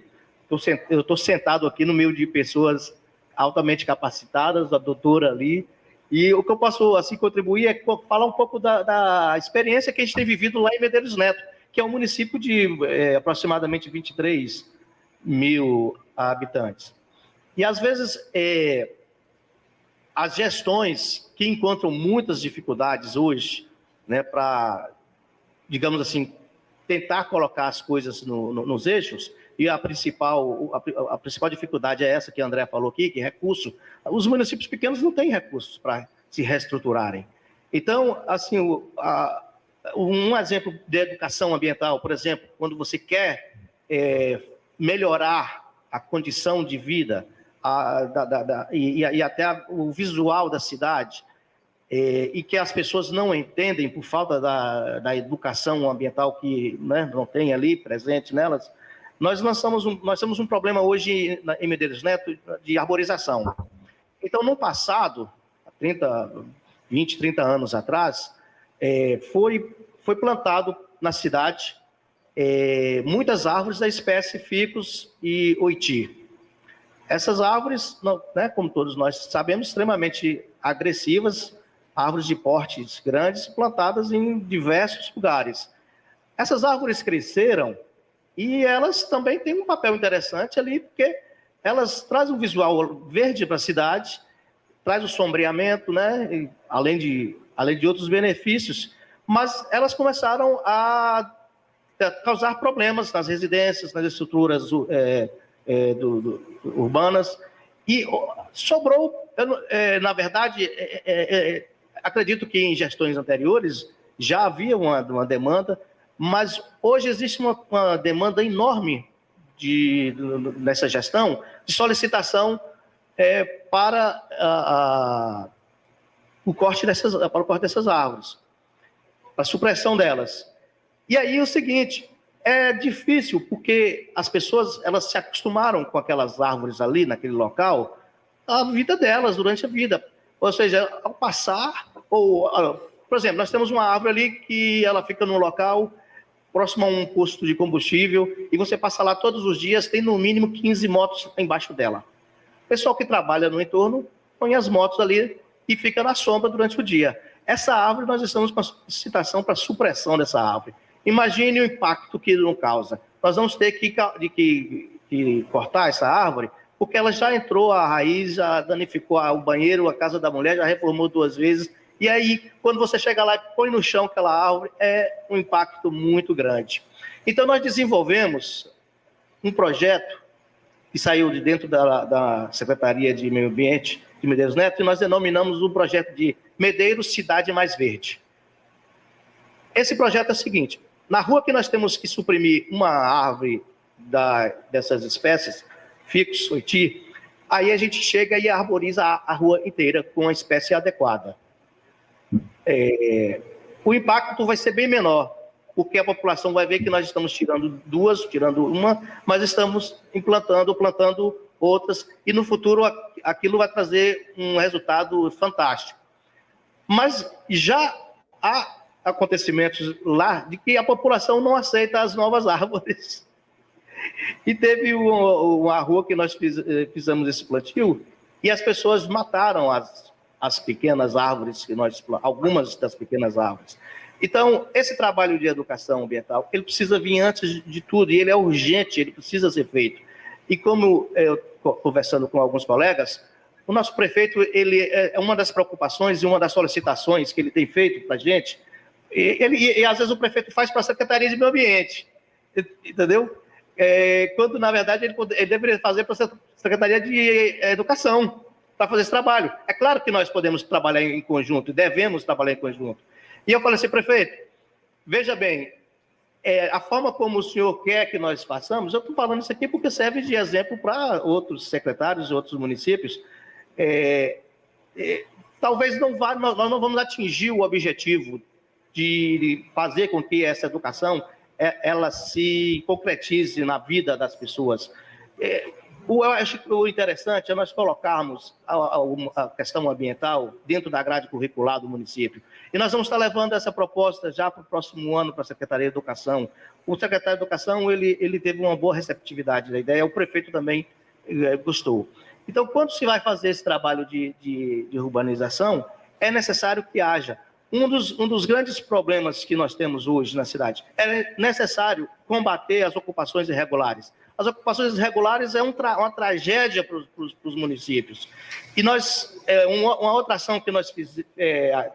Eu estou sentado aqui no meio de pessoas altamente capacitadas, a doutora ali, e o que eu posso, assim, contribuir é falar um pouco da experiência que a gente tem vivido lá em Medeiros Neto, que é um município de aproximadamente 23 mil habitantes. E, às vezes, as gestões que encontram muitas dificuldades hoje, né, para, digamos assim, tentar colocar as coisas nos eixos, e a principal dificuldade é essa que a André falou aqui, que é recurso. Os municípios pequenos não têm recursos para se reestruturarem. Então, assim, um exemplo de educação ambiental, por exemplo, quando você quer melhorar a condição de vida e até o visual da cidade, e que as pessoas não entendem por falta da educação ambiental que, né, não tem ali presente nelas, nós temos um problema hoje em Medeiros Neto de arborização. Então, no passado, 20, 30 anos atrás, foi plantado na cidade muitas árvores da espécie ficus e oiti. Essas árvores, né, como todos nós sabemos, extremamente agressivas, árvores de portes grandes, plantadas em diversos lugares. Essas árvores cresceram e elas também têm um papel interessante ali, porque elas trazem um visual verde para a cidade, traz o sombreamento, né, além de outros benefícios, mas elas começaram a causar problemas nas residências, nas estruturas urbanas, e sobrou, na verdade, acredito que em gestões anteriores já havia uma demanda, mas hoje existe uma demanda enorme nessa gestão de solicitação para o corte dessas árvores, para a supressão delas. E aí é o seguinte, é difícil porque as pessoas elas se acostumaram com aquelas árvores ali naquele local, a vida delas durante a vida. Ou seja, ao passar, por exemplo, nós temos uma árvore ali que ela fica num local próximo a um posto de combustível, e você passa lá todos os dias, tem no mínimo 15 motos embaixo dela. O pessoal que trabalha no entorno põe as motos ali e fica na sombra durante o dia. Essa árvore, nós estamos com a solicitação para supressão dessa árvore. Imagine o impacto que não causa. Nós vamos ter que cortar essa árvore, porque ela já entrou a raiz, já danificou o banheiro, a casa da mulher, já reformou 2 vezes. E aí, quando você chega lá e põe no chão aquela árvore, é um impacto muito grande. Então, nós desenvolvemos um projeto que saiu de dentro da Secretaria de Meio Ambiente de Medeiros Neto, e nós denominamos o projeto de Medeiros Cidade Mais Verde. Esse projeto é o seguinte: na rua que nós temos que suprimir uma árvore dessas espécies, ficus, oiti, aí a gente chega e arboriza a rua inteira com a espécie adequada. O impacto vai ser bem menor, porque a população vai ver que nós estamos tirando 2, tirando uma, mas estamos plantando outras, e no futuro aquilo vai trazer um resultado fantástico. Mas já há acontecimentos lá de que a população não aceita as novas árvores. E teve uma rua que nós fizemos esse plantio, e as pessoas mataram as pequenas árvores, algumas das pequenas árvores. Então, esse trabalho de educação ambiental, ele precisa vir antes de tudo, e ele é urgente, ele precisa ser feito. E como eu, conversando com alguns colegas, o nosso prefeito, ele é uma das preocupações e uma das solicitações que ele tem feito para a gente, e às vezes o prefeito faz para a Secretaria de Meio Ambiente, entendeu? Quando, na verdade, ele deveria fazer para a Secretaria de Educação, para fazer esse trabalho. É claro que nós podemos trabalhar em conjunto, devemos trabalhar em conjunto. E eu falei assim, prefeito, veja bem, a forma como o senhor quer que nós façamos, eu estou falando isso aqui porque serve de exemplo para outros secretários e outros municípios. Talvez nós não vamos atingir o objetivo de fazer com que essa educação ela se concretize na vida das pessoas. Eu acho que o interessante é nós colocarmos a questão ambiental dentro da grade curricular do município. E nós vamos estar levando essa proposta já para o próximo ano para a Secretaria de Educação. O secretário de Educação ele teve uma boa receptividade da ideia, o prefeito também gostou. Então, quando se vai fazer esse trabalho de urbanização, é necessário que haja. Um dos grandes problemas que nós temos hoje na cidade é necessário combater as ocupações irregulares. As ocupações irregulares é uma tragédia para os municípios. E uma outra ação que nós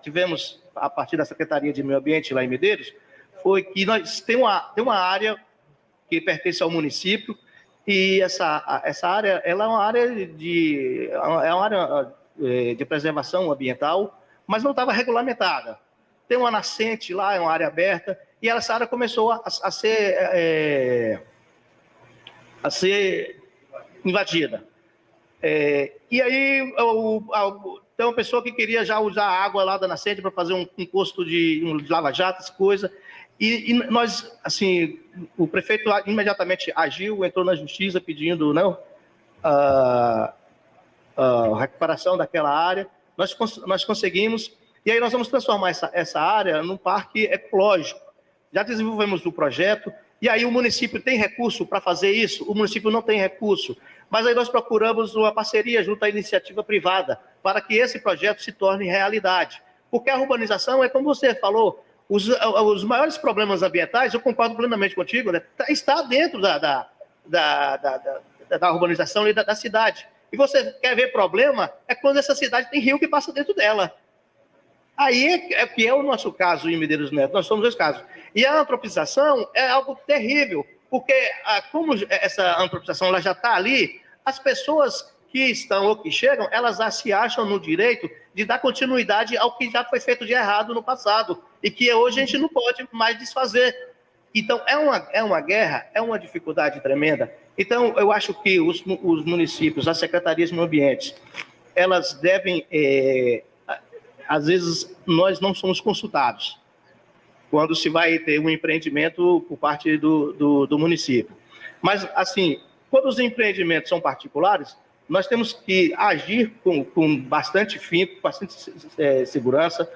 tivemos a partir da Secretaria de Meio Ambiente lá em Medeiros foi que nós tem uma área que pertence ao município e essa área ela é uma área de preservação ambiental, mas não estava regulamentada. Tem uma nascente lá, é uma área aberta, e essa área começou a ser invadida. E aí tem uma pessoa que queria já usar a água lá da nascente para fazer um posto de lava-jato, essa coisa. E nós, assim, o prefeito imediatamente agiu, entrou na justiça pedindo a recuperação daquela área. Nós conseguimos, e aí nós vamos transformar essa área num parque ecológico. Já desenvolvemos o projeto, e aí o município tem recurso para fazer isso? O município não tem recurso, mas aí nós procuramos uma parceria junto à iniciativa privada para que esse projeto se torne realidade. Porque a urbanização é, como você falou, os maiores problemas ambientais, eu concordo plenamente contigo, né, está dentro da urbanização e da cidade. E você quer ver problema, é quando essa cidade tem rio que passa dentro dela. Aí é que é o nosso caso em Medeiros Neto, nós somos dois casos. E a antropização é algo terrível, porque como essa antropização ela já está ali, as pessoas que estão ou que chegam, elas já se acham no direito de dar continuidade ao que já foi feito de errado no passado, e que hoje a gente não pode mais desfazer. Então, é uma guerra, é uma dificuldade tremenda. Então, eu acho que os municípios, as secretarias de meio ambiente, elas devem... às vezes, nós não somos consultados quando se vai ter um empreendimento por parte do município. Mas, assim, quando os empreendimentos são particulares, nós temos que agir com bastante finco, bastante segurança,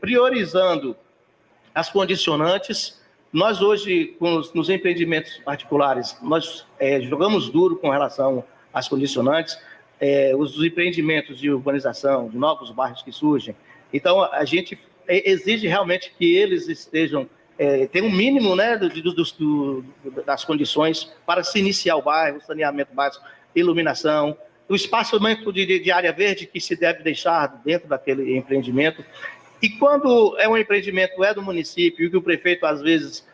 priorizando as condicionantes. Nós hoje, nos empreendimentos particulares, nós jogamos duro com relação às condicionantes, os empreendimentos de urbanização, de novos bairros que surgem. Então, a gente exige realmente que eles estejam, tenham um mínimo, né, das condições para se iniciar o bairro, saneamento básico, iluminação, o espaçamento de área verde que se deve deixar dentro daquele empreendimento. E quando um empreendimento do município e que o prefeito, às vezes,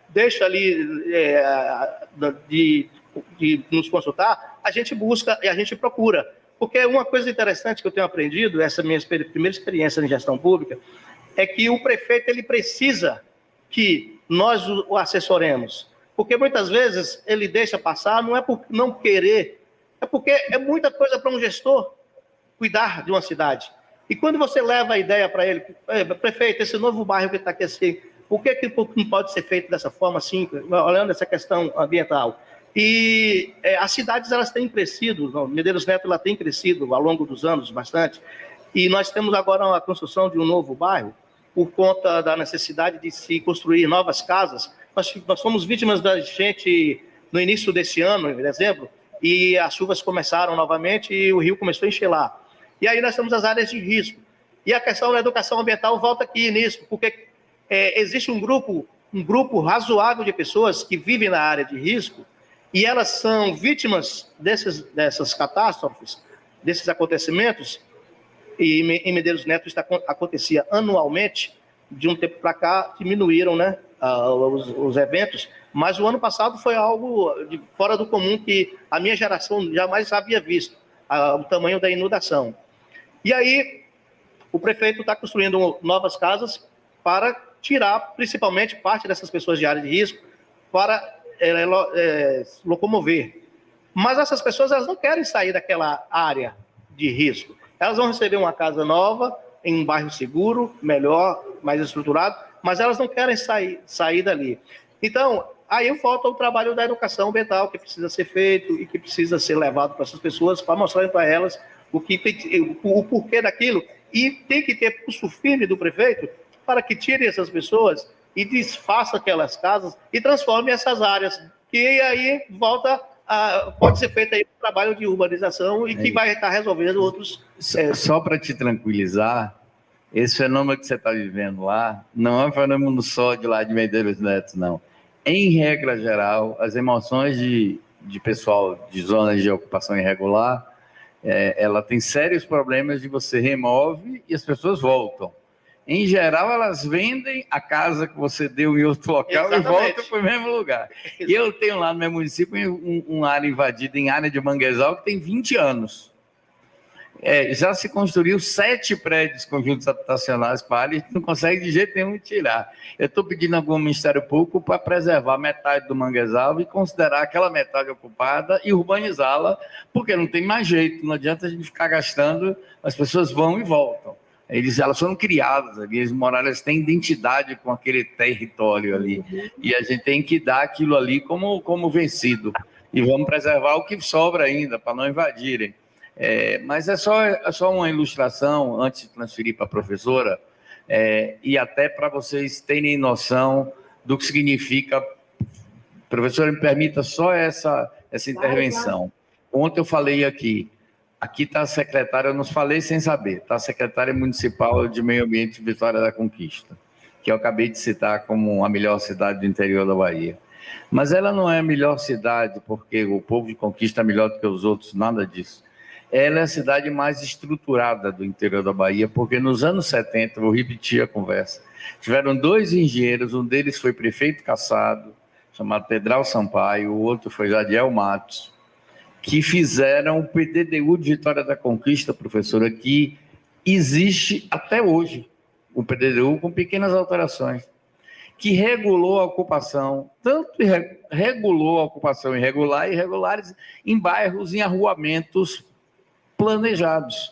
deixa ali de nos consultar, a gente busca e a gente procura. Porque uma coisa interessante que eu tenho aprendido, essa minha primeira experiência em gestão pública, é que o prefeito ele precisa que nós o assessoremos. Porque muitas vezes ele deixa passar, não é por não querer, é porque é muita coisa para um gestor cuidar de uma cidade. E quando você leva a ideia para ele, prefeito, esse novo bairro que está aqui assim, por que não pode ser feito dessa forma assim, olhando essa questão ambiental? E as cidades elas têm crescido, Medeiros Neto ela tem crescido ao longo dos anos bastante, e nós temos agora a construção de um novo bairro por conta da necessidade de se construir novas casas. Nós fomos vítimas da enchente no início desse ano, em dezembro, e as chuvas começaram novamente e o rio começou a encher lá. E aí nós temos as áreas de risco. E a questão da educação ambiental volta aqui nisso, porque existe um grupo razoável de pessoas que vivem na área de risco e elas são vítimas dessas catástrofes, desses acontecimentos, e em Medeiros Neto isso acontecia anualmente. De um tempo para cá diminuíram, né, os eventos, mas o ano passado foi algo fora do comum que a minha geração jamais havia visto, o tamanho da inundação. E aí o prefeito está construindo novas casas para tirar principalmente parte dessas pessoas de área de risco para locomover. Mas essas pessoas elas não querem sair daquela área de risco. Elas vão receber uma casa nova, em um bairro seguro, melhor, mais estruturado, mas elas não querem sair dali. Então, aí falta o trabalho da educação ambiental que precisa ser feito e que precisa ser levado para essas pessoas para mostrar para elas o porquê daquilo. E tem que ter pulso firme do prefeito para que tire essas pessoas e desfaça aquelas casas e transforme essas áreas, que aí pode ser feito aí um trabalho de urbanização e que vai estar resolvendo outros... Só para te tranquilizar, esse fenômeno que você está vivendo lá não é um fenômeno só de lá de Medeiros Neto, não. Em regra geral, as emoções de pessoal de zonas de ocupação irregular, ela tem sérios problemas de você remove e as pessoas voltam. Em geral, elas vendem a casa que você deu em outro local. Exatamente. E voltam para o mesmo lugar. E eu tenho lá no meu município uma área invadida em área de manguezal que tem 20 anos. Já se construiu 7 prédios conjuntos habitacionais para a área e não consegue de jeito nenhum tirar. Eu estou pedindo ao Ministério Público para preservar metade do manguezal e considerar aquela metade ocupada e urbanizá-la, porque não tem mais jeito, não adianta a gente ficar gastando, as pessoas vão e voltam. Elas foram criadas ali, eles têm identidade com aquele território ali, e a gente tem que dar aquilo ali como vencido, e vamos preservar o que sobra ainda, para não invadirem. Mas é só uma ilustração, antes de transferir para a professora, e até para vocês terem noção do que significa. Professora, me permita só essa intervenção. Ontem eu falei aqui está a secretária, eu não falei sem saber, está a secretária municipal de Meio Ambiente de Vitória da Conquista, que eu acabei de citar como a melhor cidade do interior da Bahia. Mas ela não é a melhor cidade porque o povo de Conquista é melhor do que os outros, nada disso. Ela é a cidade mais estruturada do interior da Bahia, porque nos anos 70, vou repetir a conversa, tiveram 2 engenheiros, um deles foi prefeito cassado, chamado Pedral Sampaio, o outro foi Jadiel Matos, que fizeram o PDDU de Vitória da Conquista, professora, que existe até hoje, o PDDU com pequenas alterações, que regulou a ocupação, tanto regulou a ocupação irregular e irregulares em bairros, em arruamentos planejados.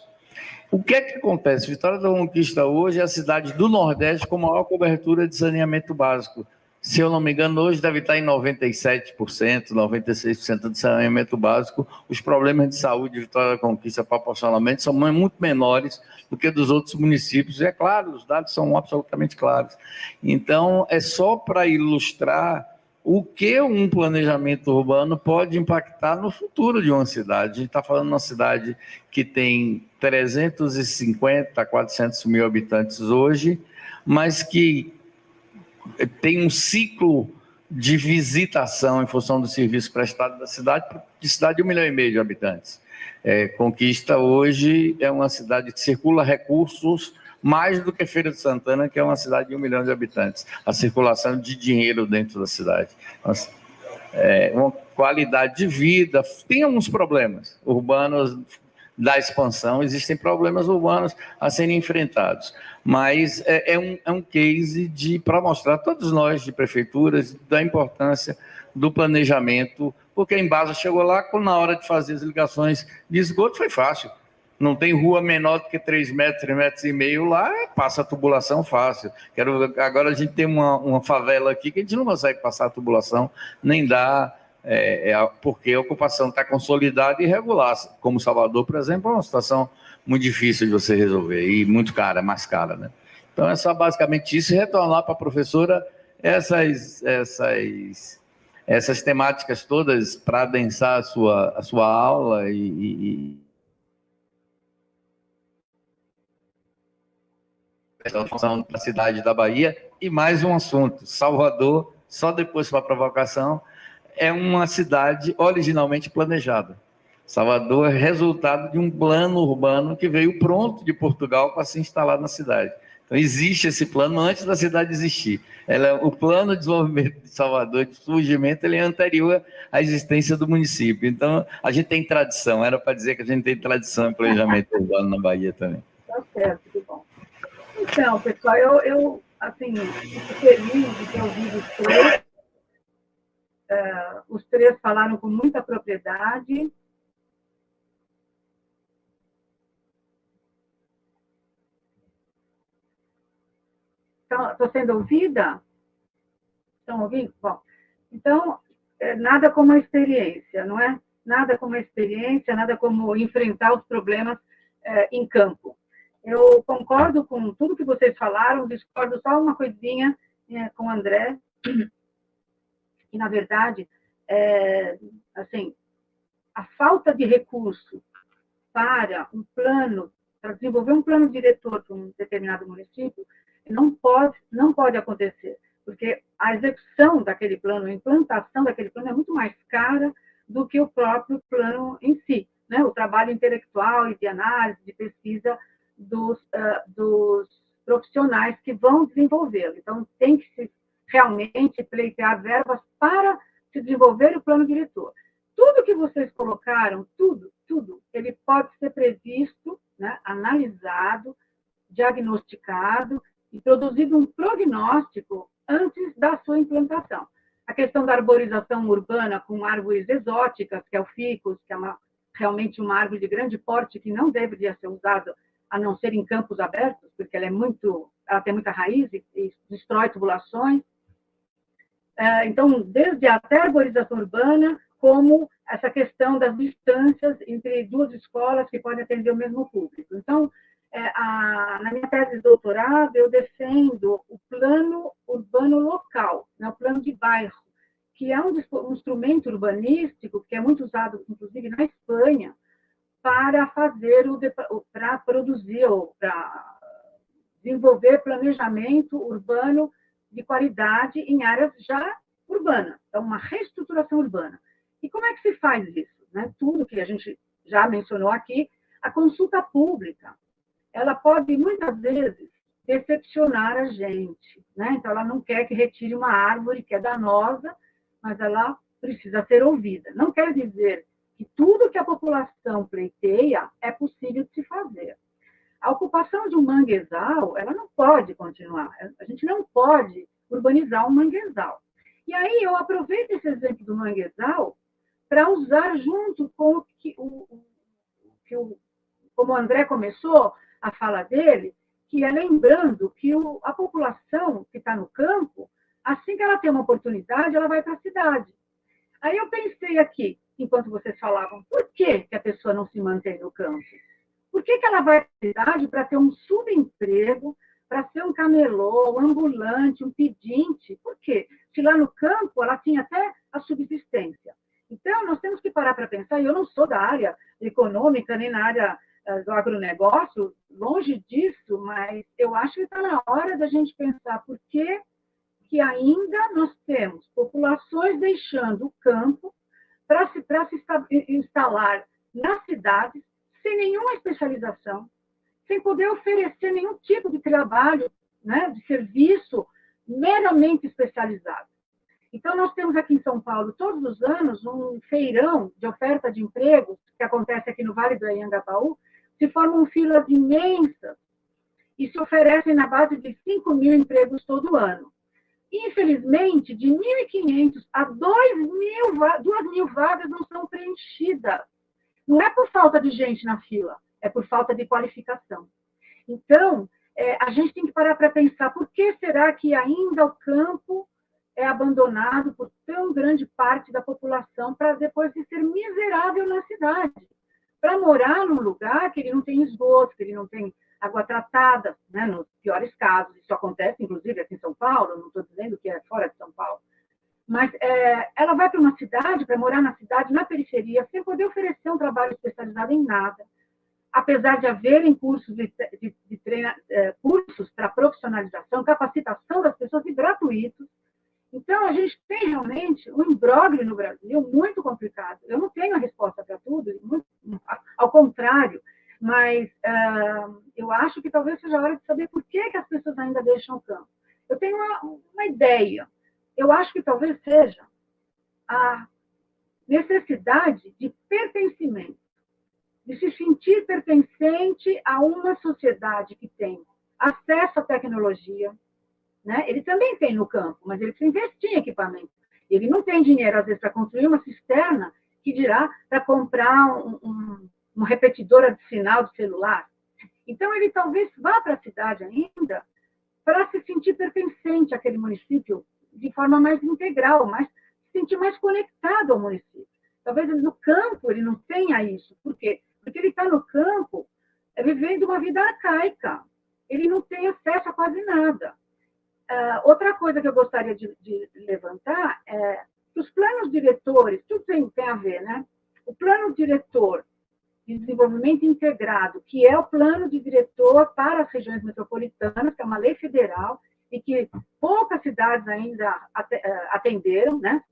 O que é que acontece? Vitória da Conquista hoje é a cidade do Nordeste com maior cobertura de saneamento básico. Se eu não me engano, hoje deve estar em 97%, 96% de saneamento básico. Os problemas de saúde de Vitória da Conquista, proporcionalmente, são muito menores do que dos outros municípios. E é claro, os dados são absolutamente claros. Então, é só para ilustrar o que um planejamento urbano pode impactar no futuro de uma cidade. A gente está falando de uma cidade que tem 350 a 400 mil habitantes hoje, mas que tem um ciclo de visitação em função do serviço prestado da cidade, de cidade de 1,5 milhão de habitantes. Conquista hoje é uma cidade que circula recursos mais do que Feira de Santana, que é uma cidade de 1 milhão de habitantes. A circulação de dinheiro dentro da cidade. Uma qualidade de vida, tem alguns problemas urbanos da expansão, existem problemas urbanos a serem enfrentados, mas é um case para mostrar a todos nós de prefeituras da importância do planejamento, porque a Embasa chegou lá, na hora de fazer as ligações de esgoto foi fácil, não tem rua menor do que 3 metros, 3,5 metros lá, passa a tubulação fácil. Agora a gente tem uma favela aqui que a gente não consegue passar a tubulação, nem dá, porque a ocupação está consolidada e irregular. Como Salvador, por exemplo, é uma situação muito difícil de você resolver e muito cara, mais cara, né? Então é só basicamente isso, e retornar para a professora essas temáticas todas para adensar a sua aula questão da cidade da Bahia. E mais um assunto, Salvador, só depois para a provocação, é uma cidade originalmente planejada. Salvador é resultado de um plano urbano que veio pronto de Portugal para se instalar na cidade. Então, existe esse plano antes da cidade existir. O plano de desenvolvimento de Salvador, de surgimento, ele é anterior à existência do município. Então, a gente tem tradição. Era para dizer que a gente tem tradição em planejamento urbano na Bahia também. Tá certo, que bom. Então, pessoal, eu assim, fico feliz de ter ouvido os três. Os três falaram com muita propriedade. Estou sendo ouvida? Estão ouvindo? Bom, então, nada como a experiência, não é? Nada como a experiência, nada como enfrentar os problemas em campo. Eu concordo com tudo que vocês falaram, discordo só uma coisinha com o André, que, na verdade, assim, a falta de recurso para um plano, para desenvolver um plano diretor para um determinado município, não pode acontecer, porque a execução daquele plano, a implantação daquele plano é muito mais cara do que o próprio plano em si, né? O trabalho intelectual e de análise, de pesquisa dos profissionais que vão desenvolvê-lo. Então, tem que se realmente pleitear verbas para se desenvolver o plano diretor. Tudo que vocês colocaram, tudo, ele pode ser previsto, né, analisado, diagnosticado e produzido um prognóstico antes da sua implantação. A questão da arborização urbana com árvores exóticas, que é o ficus, que é realmente uma árvore de grande porte que não deveria ser usada a não ser em campos abertos, porque ela tem muita raiz e destrói tubulações. Então, desde até a arborização urbana, como essa questão das distâncias entre duas escolas que podem atender o mesmo público. Então, na minha tese de doutorado, eu defendo o plano urbano local, né, o plano de bairro, que é um instrumento urbanístico que é muito usado, inclusive, na Espanha, para produzir ou para desenvolver planejamento urbano de qualidade em áreas já urbanas. Então, uma reestruturação urbana. E como é que se faz isso? Né? Tudo que a gente já mencionou aqui, a consulta pública, ela pode, muitas vezes, decepcionar a gente. Né? Então, ela não quer que retire uma árvore que é danosa, mas ela precisa ser ouvida. Não quer dizer que tudo que a população pleiteia é possível de se fazer. A ocupação de um manguezal, ela não pode continuar. A gente não pode urbanizar um manguezal. E aí eu aproveito esse exemplo do manguezal para usar junto com o que como o André começou a fala dele, que é lembrando que a população que está no campo, assim que ela tem uma oportunidade, ela vai para a cidade. Aí eu pensei aqui, enquanto vocês falavam, por que a pessoa não se mantém no campo? Por que ela vai para a cidade para ter um subemprego, para ser um camelô, um ambulante, um pedinte? Por quê? Se lá no campo ela tinha até a subsistência. Então, nós temos que parar para pensar, e eu não sou da área econômica, nem na área do agronegócio, longe disso, mas eu acho que está na hora da gente pensar por que ainda nós temos populações deixando o campo para se instalar nas cidades, sem nenhuma especialização, sem poder oferecer nenhum tipo de trabalho, né, de serviço meramente especializado. Então, nós temos aqui em São Paulo, todos os anos, um feirão de oferta de empregos, que acontece aqui no Vale do Anhangabaú, se formam filas imensas e se oferecem na base de 5.000 empregos todo ano. Infelizmente, de 1.500 a 2.000 vagas não são preenchidas. Não é por falta de gente na fila, é por falta de qualificação. Então, a gente tem que parar para pensar por que será que ainda o campo é abandonado por tão grande parte da população para depois de ser miserável na cidade, para morar num lugar que ele não tem esgoto, que ele não tem água tratada, né, nos piores casos. Isso acontece, inclusive, aqui em São Paulo, não estou dizendo que é fora de São Paulo. Mas ela vai para uma cidade, para morar na cidade, na periferia, sem poder oferecer um trabalho especializado em nada, apesar de haverem cursos cursos para profissionalização, capacitação das pessoas e gratuitos. Então, a gente tem realmente um imbróglio no Brasil muito complicado. Eu não tenho a resposta para tudo, ao contrário, mas eu acho que talvez seja a hora de saber por que as pessoas ainda deixam o campo. Eu tenho uma ideia. Eu acho que talvez seja a necessidade de pertencimento, de se sentir pertencente a uma sociedade que tem acesso à tecnologia, né? Ele também tem no campo, mas ele precisa investir em equipamento. Ele não tem dinheiro, às vezes, para construir uma cisterna, que dirá para comprar um repetidor de sinal de celular. Então, ele talvez vá para a cidade ainda para se sentir pertencente àquele município de forma mais integral, se sentir mais conectado ao município. Talvez no campo ele não tenha isso. Por quê? Porque ele está no campo vivendo uma vida arcaica. Ele não tem acesso a quase nada. Outra coisa que eu gostaria de levantar é que os planos diretores, tudo tem a ver, né? O plano diretor de desenvolvimento integrado, que é o plano de diretor para as regiões metropolitanas, que é uma lei federal, e que poucas cidades ainda atenderam, né?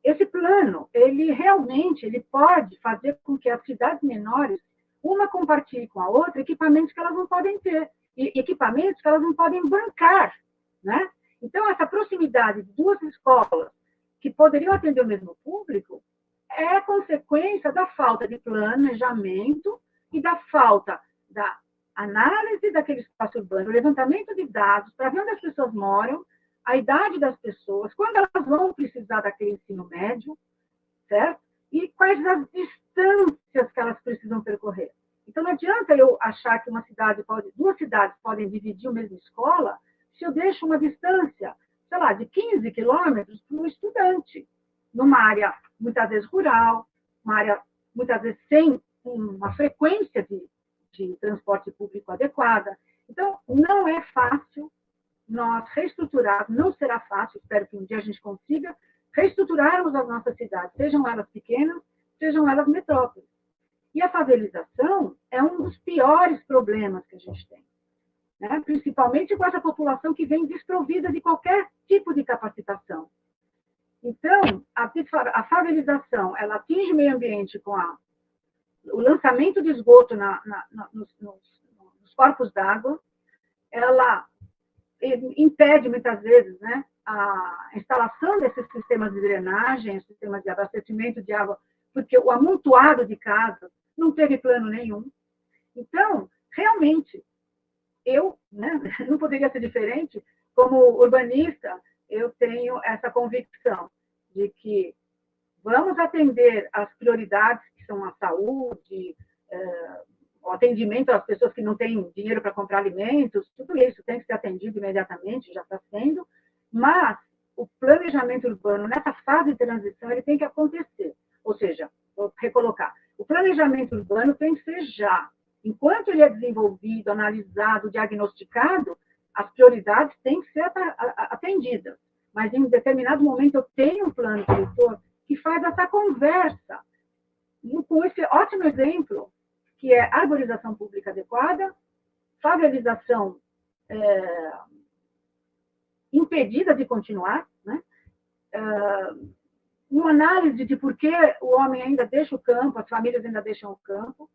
Esse plano, ele realmente pode fazer com que as cidades menores, uma compartilhe com a outra equipamentos que elas não podem ter, e equipamentos que elas não podem bancar, né? Então, essa proximidade de duas escolas que poderiam atender o mesmo público é consequência da falta de planejamento e da falta da análise daquele espaço urbano, o levantamento de dados para ver onde as pessoas moram, a idade das pessoas, quando elas vão precisar daquele ensino médio, certo? E quais as distâncias que elas precisam percorrer. Então, não adianta eu achar que duas cidades podem dividir a mesma escola se eu deixo uma distância, sei lá, de 15 quilômetros para um estudante, numa área, muitas vezes, rural, uma área, muitas vezes, sem uma frequência de transporte público adequada. Então, não é fácil nós reestruturarmos, não será fácil, espero que um dia a gente consiga, reestruturarmos as nossas cidades, sejam elas pequenas, sejam elas metrópoles. E a favelização é um dos piores problemas que a gente tem, né? Principalmente com essa população que vem desprovida de qualquer tipo de capacitação. Então, a favelização, ela atinge o meio ambiente com o lançamento de esgoto nos corpos d'água, ela impede, muitas vezes, né, a instalação desses sistemas de drenagem, sistemas de abastecimento de água, porque o amontoado de casas não teve plano nenhum. Então, realmente, eu, né, não poderia ser diferente, como urbanista, eu tenho essa convicção de que vamos atender às prioridades que são a saúde, o atendimento às pessoas que não têm dinheiro para comprar alimentos, tudo isso tem que ser atendido imediatamente, já está sendo, mas o planejamento urbano, nessa fase de transição, ele tem que acontecer. Ou seja, vou recolocar, o planejamento urbano tem que ser já. Enquanto ele é desenvolvido, analisado, diagnosticado, as prioridades têm que ser atendidas. Mas, em um determinado momento, eu tenho um plano diretor que faz essa conversa. E com esse ótimo exemplo, que é arborização pública adequada, favelização impedida de continuar, né? Uma análise de por que o homem ainda deixa o campo, as famílias ainda deixam o campo,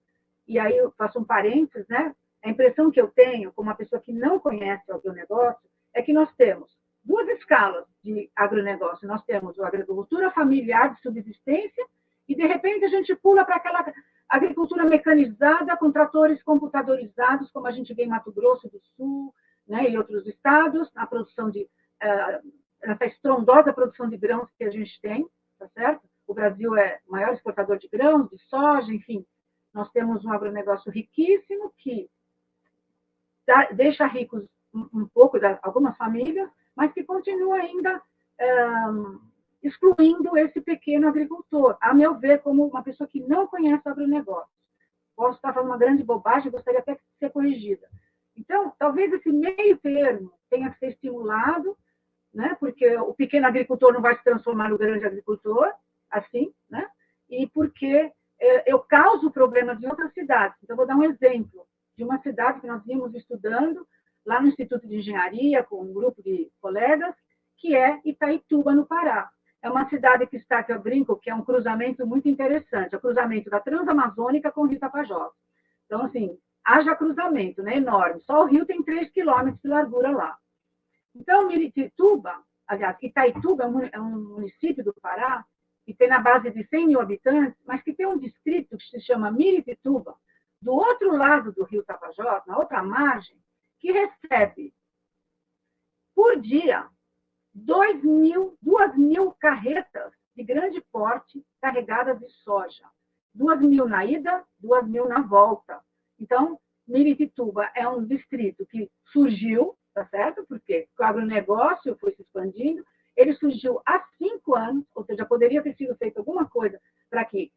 e aí eu faço um parênteses, né? A impressão que eu tenho, como uma pessoa que não conhece o agronegócio, é que nós temos duas escalas de agronegócio. Nós temos a agricultura familiar de subsistência e, de repente, a gente pula para aquela agricultura mecanizada com tratores computadorizados, como a gente vê em Mato Grosso do Sul, né, e outros estados, na produção essa estrondosa produção de grãos que a gente tem, tá certo? O Brasil é o maior exportador de grãos, de soja, enfim. Nós temos um agronegócio riquíssimo que deixa ricos um pouco de algumas famílias, mas que continua ainda excluindo esse pequeno agricultor, a meu ver, como uma pessoa que não conhece o agronegócio. Posso estar falando uma grande bobagem, gostaria até de ser corrigida. Então, talvez esse meio termo tenha que ser estimulado, né? Porque o pequeno agricultor não vai se transformar no grande agricultor, assim, né? E porque eu causo problemas em outras cidades. Então, vou dar um exemplo de uma cidade que nós vimos estudando lá no Instituto de Engenharia, com um grupo de colegas, que é Itaituba, no Pará. É uma cidade que está, que eu brinco, que é um cruzamento muito interessante, é o cruzamento da Transamazônica com o Rio Tapajós. Então, assim, haja cruzamento, né, enorme. Só o rio tem 3 quilômetros de largura lá. Então, Miritituba, aliás, Itaituba é um município do Pará, que tem na base de 100 mil habitantes, mas que tem um distrito que se chama Miritituba, do outro lado do Rio Tapajós, na outra margem, que recebe, por dia, 2.000 carretas de grande porte carregadas de soja. 2.000 na ida, 2.000 na volta. Então, Miritituba é um distrito que surgiu, tá certo? Porque o agronegócio foi se expandindo, ele surgiu há 5 anos, ou seja, poderia ter sido feito alguma coisa para que,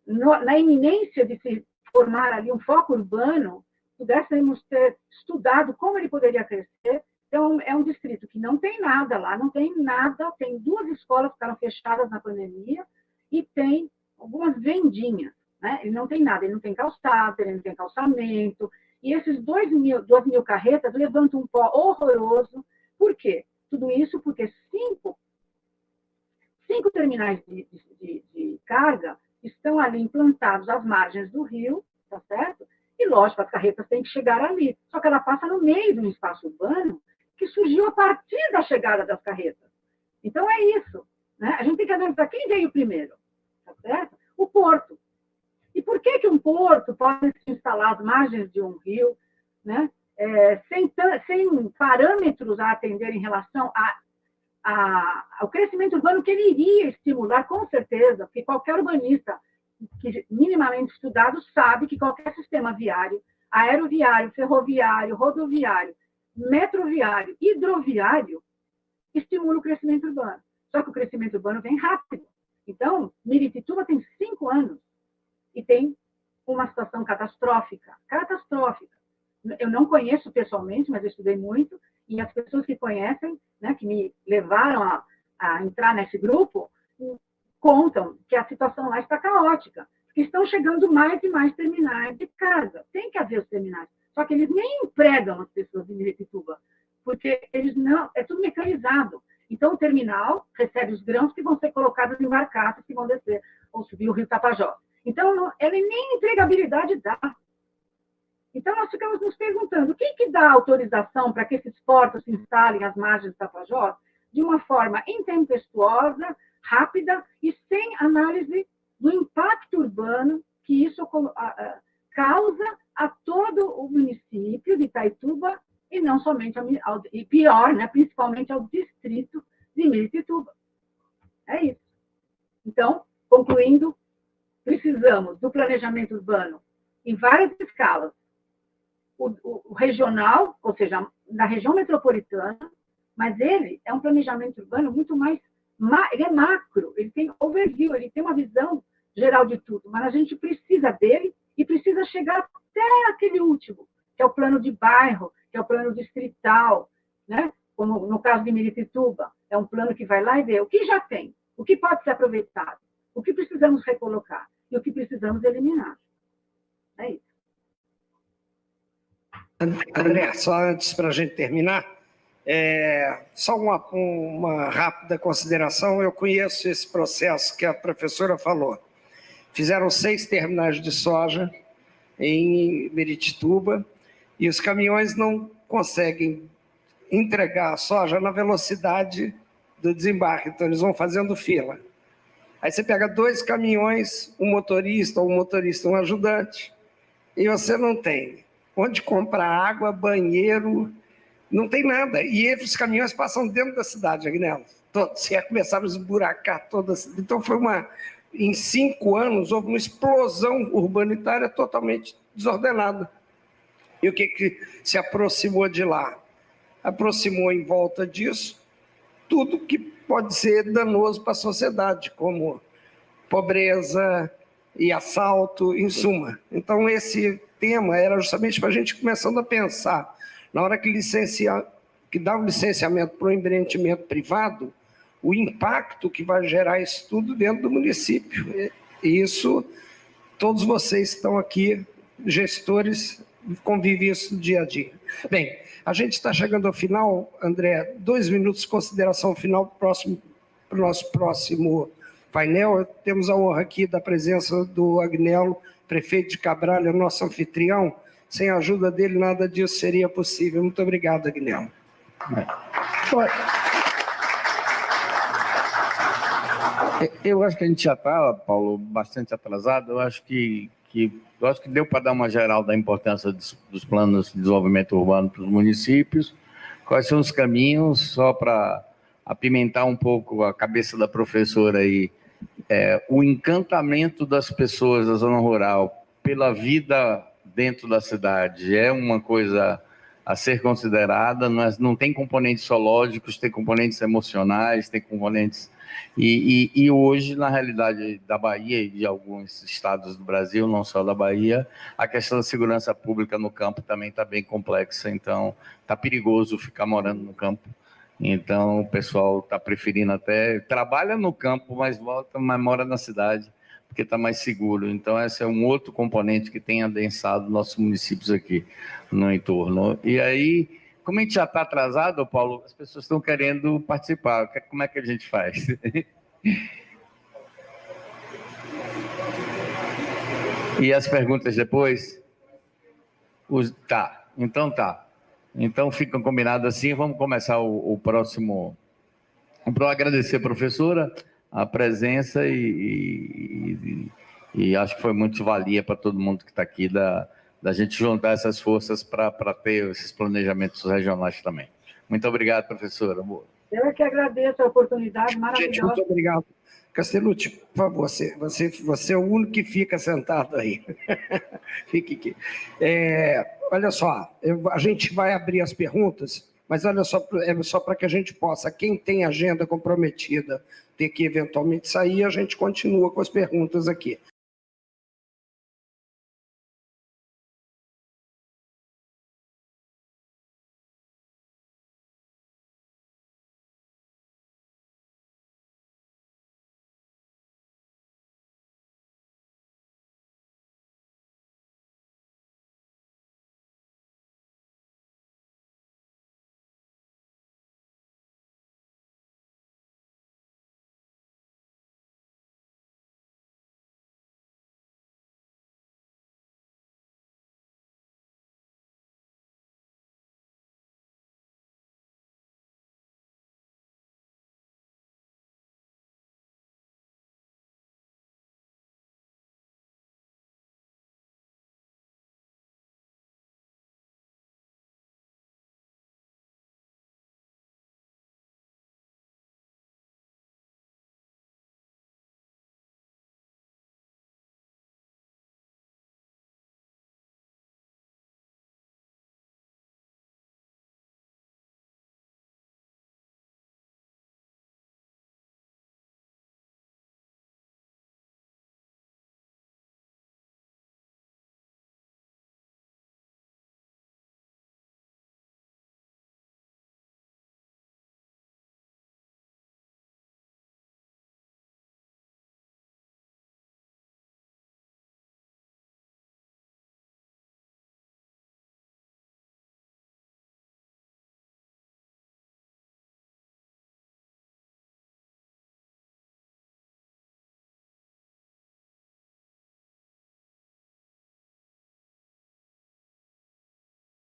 na iminência de se formar ali um foco urbano, pudéssemos ter estudado como ele poderia crescer. Então, é um distrito que não tem nada lá, não tem nada, tem 2 escolas que ficaram fechadas na pandemia e tem algumas vendinhas, né? Ele não tem nada, ele não tem calçada, ele não tem calçamento, e esses 2.000 carretas levantam um pó horroroso. Por quê? Tudo isso porque 5 terminais de carga estão ali implantados às margens do rio, tá certo? E, lógico, as carretas têm que chegar ali. Só que ela passa no meio de um espaço urbano que surgiu a partir da chegada das carretas. Então, é isso, né? A gente tem que analisar quem veio primeiro, tá certo? O porto. E por que um porto pode se instalar às margens de um rio, né? Sem parâmetros a atender em relação ao crescimento urbano que ele iria estimular, com certeza, porque qualquer urbanista que minimamente estudado sabe que qualquer sistema viário, aeroviário, ferroviário, rodoviário, metroviário, hidroviário, estimula o crescimento urbano. Só que o crescimento urbano vem rápido. Então, Miritituba tem 5 anos e tem uma situação catastrófica. Catastrófica. Eu não conheço pessoalmente, mas eu estudei muito, e as pessoas que conhecem, né, que me levaram a entrar nesse grupo, contam que a situação lá está caótica, que estão chegando mais e mais terminais de carga. Tem que haver os terminais. Só que eles nem empregam as pessoas de Miritituba, porque eles não, é tudo mecanizado. Então, o terminal recebe os grãos que vão ser colocados em barcaças que vão descer ou subir o rio Tapajós. Então, ele nem empregabilidade dá. Então, nós ficamos nos perguntando, quem que dá autorização para que esses portos se instalem às margens do Tapajós de uma forma intempestuosa, rápida e sem análise do impacto urbano que isso causa a todo o município de Itaituba e não somente e pior, né, principalmente ao distrito de Miritituba. É isso. Então, concluindo, precisamos do planejamento urbano em várias escalas. O regional, ou seja, da região metropolitana, mas ele é um planejamento urbano muito mais, ele é macro, ele tem overview, ele tem uma visão geral de tudo, mas a gente precisa dele e precisa chegar até aquele último, que é o plano de bairro, que é o plano distrital, né? Como no caso de Miritituba, é um plano que vai lá e vê o que já tem, o que pode ser aproveitado, o que precisamos recolocar e o que precisamos eliminar. É isso. André, só antes para a gente terminar, só uma rápida consideração. Eu conheço esse processo que a professora falou. Fizeram 6 terminais de soja em Miritituba e os caminhões não conseguem entregar a soja na velocidade do desembarque, então eles vão fazendo fila. Aí você pega 2 caminhões, um motorista ou um motorista, um ajudante, e você não tem onde comprar água, banheiro, não tem nada. E esses caminhões passam dentro da cidade, Agnello. Todos, e começaram a esburacar toda a cidade. Então, em 5 anos, houve uma explosão urbanitária totalmente desordenada. E o que se aproximou de lá? Aproximou em volta disso tudo que pode ser danoso para a sociedade, como pobreza e assalto, em suma. Então, esse tema era justamente para a gente começando a pensar, na hora que dá um licenciamento para o empreendimento privado, o impacto que vai gerar isso tudo dentro do município. E isso todos vocês que estão aqui, gestores, convivem isso no dia a dia. Bem, a gente está chegando ao final, André, 2 minutos de consideração final para o nosso próximo painel. Temos a honra aqui da presença do Agnello, prefeito de Cabral, nosso anfitrião. Sem a ajuda dele, nada disso seria possível. Muito obrigado, Agnello. Eu acho que a gente já está, Paulo, bastante atrasado. Eu acho que deu para dar uma geral da importância dos planos de desenvolvimento urbano para os municípios. Quais são os caminhos, só para apimentar um pouco a cabeça da professora aí. O encantamento das pessoas da zona rural pela vida dentro da cidade é uma coisa a ser considerada. Não tem componentes zoológicos, tem componentes emocionais, tem componentes... E hoje, na realidade da Bahia e de alguns estados do Brasil, não só da Bahia, a questão da segurança pública no campo também está bem complexa, então está perigoso ficar morando no campo. Então o pessoal está preferindo até... Trabalha no campo, mas mora na cidade, porque está mais seguro. Então esse é um outro componente que tem adensado nossos municípios aqui no entorno. E aí... Como a gente já está atrasado, Paulo, as pessoas estão querendo participar. Como é que a gente faz? E as perguntas depois? Tá. Então ficam combinadas assim. Vamos começar o próximo. Para agradecer a professora a presença e acho que foi muito valia para todo mundo que está aqui da gente juntar essas forças para ter esses planejamentos regionais também. Muito obrigado, professora. Eu é que agradeço a oportunidade maravilhosa. Gente, muito obrigado. Castellucci, por favor, você é o único que fica sentado aí. Fique aqui. Olha só, a gente vai abrir as perguntas, mas olha só, é só para que a gente possa, quem tem agenda comprometida, ter que eventualmente sair, a gente continua com as perguntas aqui.